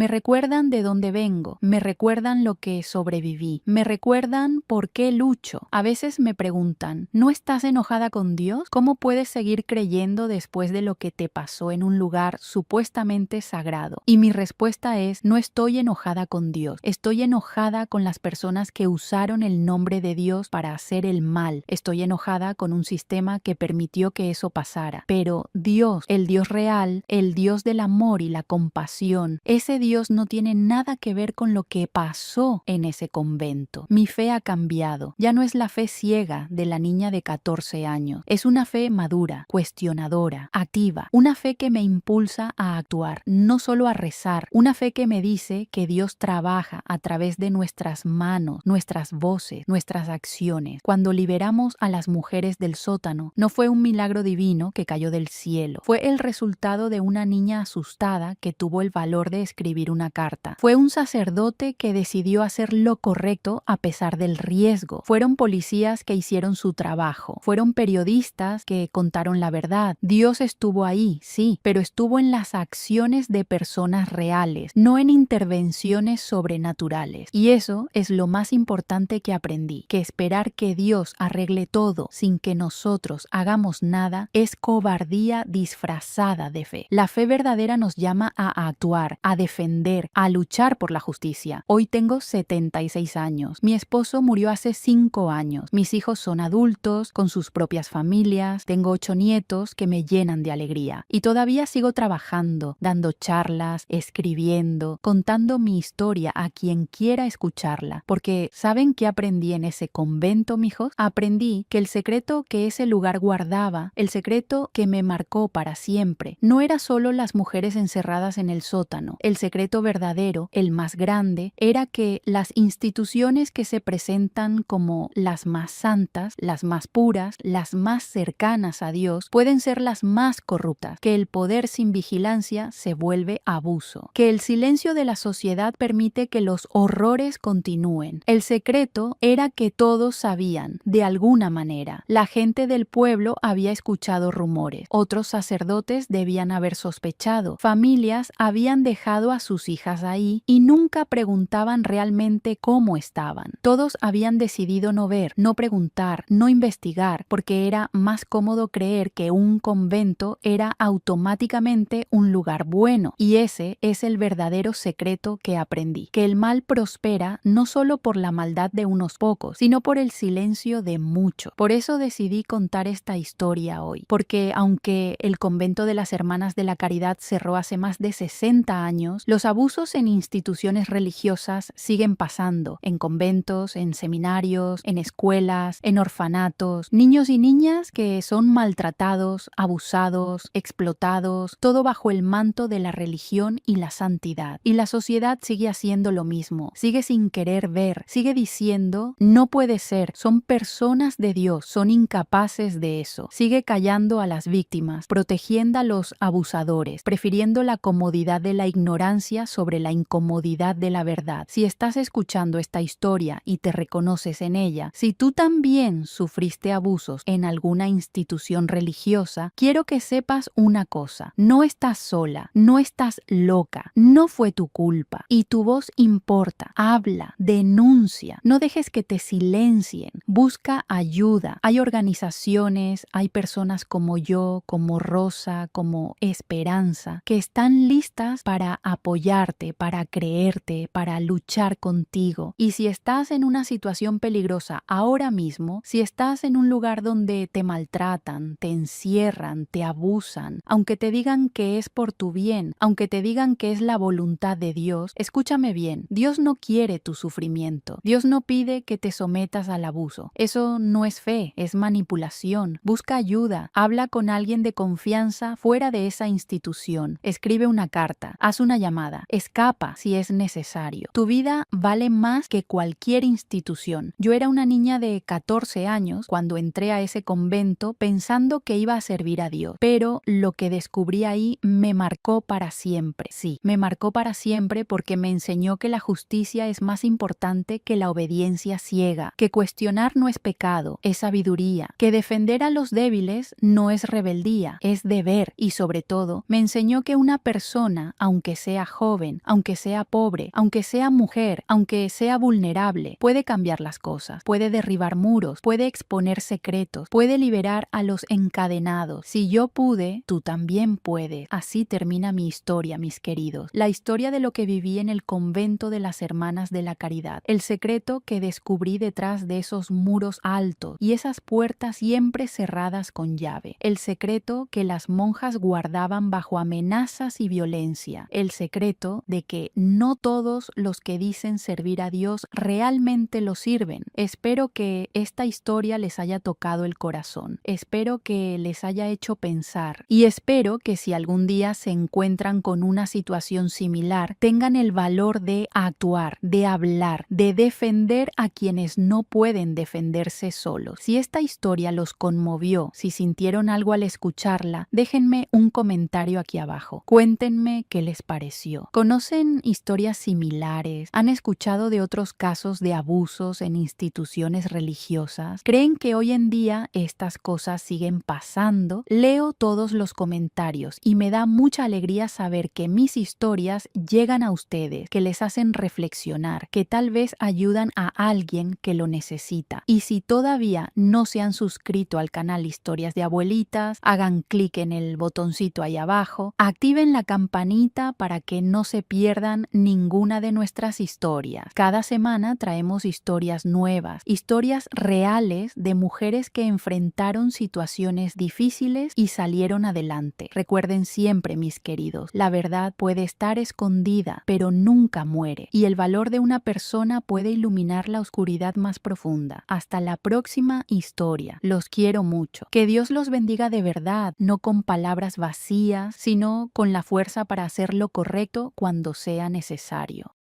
Speaker 1: de dónde vengo, me recuerdan lo que sobreviví, me recuerdan por qué lucho. A veces me preguntan, ¿no estás enojada con Dios? ¿Cómo puedes seguir creyendo después de lo que te pasó en un lugar supuestamente sagrado? Y mi respuesta es, no estoy enojada con Dios, estoy enojada con las personas que usaron el nombre de Dios para hacer el mal. Estoy enojada con un sistema que permitió que eso pasara. Pero Dios, el Dios real, el Dios del amor y la compasión, ese Dios no tiene nada que ver con lo que pasó en ese convento. Mi fe ha cambiado. Ya no es la fe ciega de la niña de 14 años. Es una fe madura, cuestionadora, activa. Una fe que me impulsa a actuar, no solo a rezar. Una fe que me dice que Dios trabaja a través de nuestras manos, nuestras voces, nuestras acciones. Cuando liberamos sacamos a las mujeres del sótano no fue un milagro divino que cayó del cielo. Fue el resultado de una niña asustada que tuvo el valor de escribir una carta. Fue un sacerdote que decidió hacer lo correcto a pesar del riesgo. Fueron policías que hicieron su trabajo. Fueron periodistas que contaron la verdad. Dios estuvo ahí, sí, pero estuvo en las acciones de personas reales, no en intervenciones sobrenaturales. Y eso es lo más importante que aprendí, que esperar que Dios arregle todo sin que nosotros hagamos nada es cobardía disfrazada de fe. La fe verdadera nos llama a actuar, a defender, a luchar por la justicia. Hoy tengo 76 años. Mi esposo murió hace 5 años. Mis hijos son adultos, con sus propias familias. Tengo 8 nietos que me llenan de alegría. Y todavía sigo trabajando, dando charlas, escribiendo, contando mi historia a quien quiera escucharla. Porque, ¿saben qué aprendí en ese convento, mijos? Aprendí que el secreto que ese lugar guardaba, el secreto que me marcó para siempre, no era solo las mujeres encerradas en el sótano. El secreto verdadero, el más grande, era que las instituciones que se presentan como las más santas, las más puras, las más cercanas a Dios, pueden ser las más corruptas, que el poder sin vigilancia se vuelve abuso, que el silencio de la sociedad permite que los horrores continúen. El secreto era que todos sabían, de alguna manera. La gente del pueblo había escuchado rumores, otros sacerdotes debían haber sospechado, familias habían dejado a sus hijas ahí y nunca preguntaban realmente cómo estaban. Todos habían decidido no ver, no preguntar, no investigar, porque era más cómodo creer que un convento era automáticamente un lugar bueno. Y ese es el verdadero secreto que aprendí, que el mal prospera no solo por la maldad de unos pocos, sino por el silencio de muchos. Por eso decidí contar esta historia hoy, porque aunque el convento de las Hermanas de la Caridad cerró hace más de 60 años, los abusos en instituciones religiosas siguen pasando, en conventos, en seminarios, en escuelas, en orfanatos, niños y niñas que son maltratados, abusados, explotados, todo bajo el manto de la religión y la santidad. Y la sociedad sigue haciendo lo mismo, sigue sin querer ver, sigue diciendo, no puede ser, son personas de Dios, son incapaces de eso. Sigue callando a las víctimas, protegiendo a los abusadores, prefiriendo la comodidad de la ignorancia sobre la incomodidad de la verdad. Si estás escuchando esta historia y te reconoces en ella, si tú también sufriste abusos en alguna institución religiosa, quiero que sepas una cosa, no estás sola, no estás loca, no fue tu culpa y tu voz importa, habla, denuncia, no dejes que te silencien, busca ayuda. Hay organizaciones, hay personas como yo, como Rosa, como Esperanza, que están listas para apoyarte, para creerte, para luchar contigo. Y si estás en una situación peligrosa ahora mismo, si estás en un lugar donde te maltratan, te encierran, te abusan, aunque te digan que es por tu bien, aunque te digan que es la voluntad de Dios, escúchame bien, Dios no quiere tu sufrimiento. Dios no pide que te sometas al abuso. Eso no es fe, es manipulación. Busca ayuda, habla con alguien de confianza fuera de esa institución, escribe una carta, haz una llamada, escapa si es necesario. Tu vida vale más que cualquier institución. Yo era una niña de 14 años cuando entré a ese convento pensando que iba a servir a Dios, pero lo que descubrí ahí me marcó para siempre. Sí, me marcó para siempre porque me enseñó que la justicia es más importante que la obediencia ciega, que cuestionar no es pecado, es sabiduría, que defender a los débiles no es rebeldía, es deber y sobre todo me enseñó que una persona, aunque sea joven, aunque sea pobre, aunque sea mujer, aunque sea vulnerable, puede cambiar las cosas, puede derribar muros, puede exponer secretos, puede liberar a los encadenados. Si yo pude, tú también puedes. Así termina mi historia, mis queridos. La historia de lo que viví en el convento de las Hermanas de la Caridad. El secreto que descubrí detrás de esos muros altos y esas puertas siempre cerradas con llave. El secreto que las monjas guardaban bajo amenazas y violencia. El secreto de que no todos los que dicen servir a Dios realmente lo sirven. Espero que esta historia les haya tocado el corazón. Espero que les haya hecho pensar y espero que si algún día se encuentran con una situación similar, tengan el valor de actuar, de hablar, de defender a quienes no pueden defenderse solos. Si esta historia los conmovió, si sintieron algo al escucharla, déjenme un comentario aquí abajo. Cuéntenme qué les pareció. ¿Conocen historias similares? ¿Han escuchado de otros casos de abusos en instituciones religiosas? ¿Creen que hoy en día estas cosas siguen pasando? Leo todos los comentarios y me da mucha alegría saber que mis historias llegan a ustedes, que les hacen reflexionar, que tal vez ayudan a alguien que lo necesita. Y si todavía no se han suscrito al canal Historias de Abuelitas, hagan clic en el botoncito ahí abajo, activen la campanita para que no se pierdan ninguna de nuestras historias. Cada semana traemos historias nuevas, historias reales de mujeres que enfrentaron situaciones difíciles y salieron adelante. Recuerden siempre, mis queridos, la verdad puede estar escondida, pero nunca muere, y el valor de una persona puede iluminar la oscuridad más profunda. Hasta la próxima historia. Los quiero mucho. Que Dios los bendiga de verdad, no con palabras vacías, sino con la fuerza para hacer lo correcto cuando sea necesario.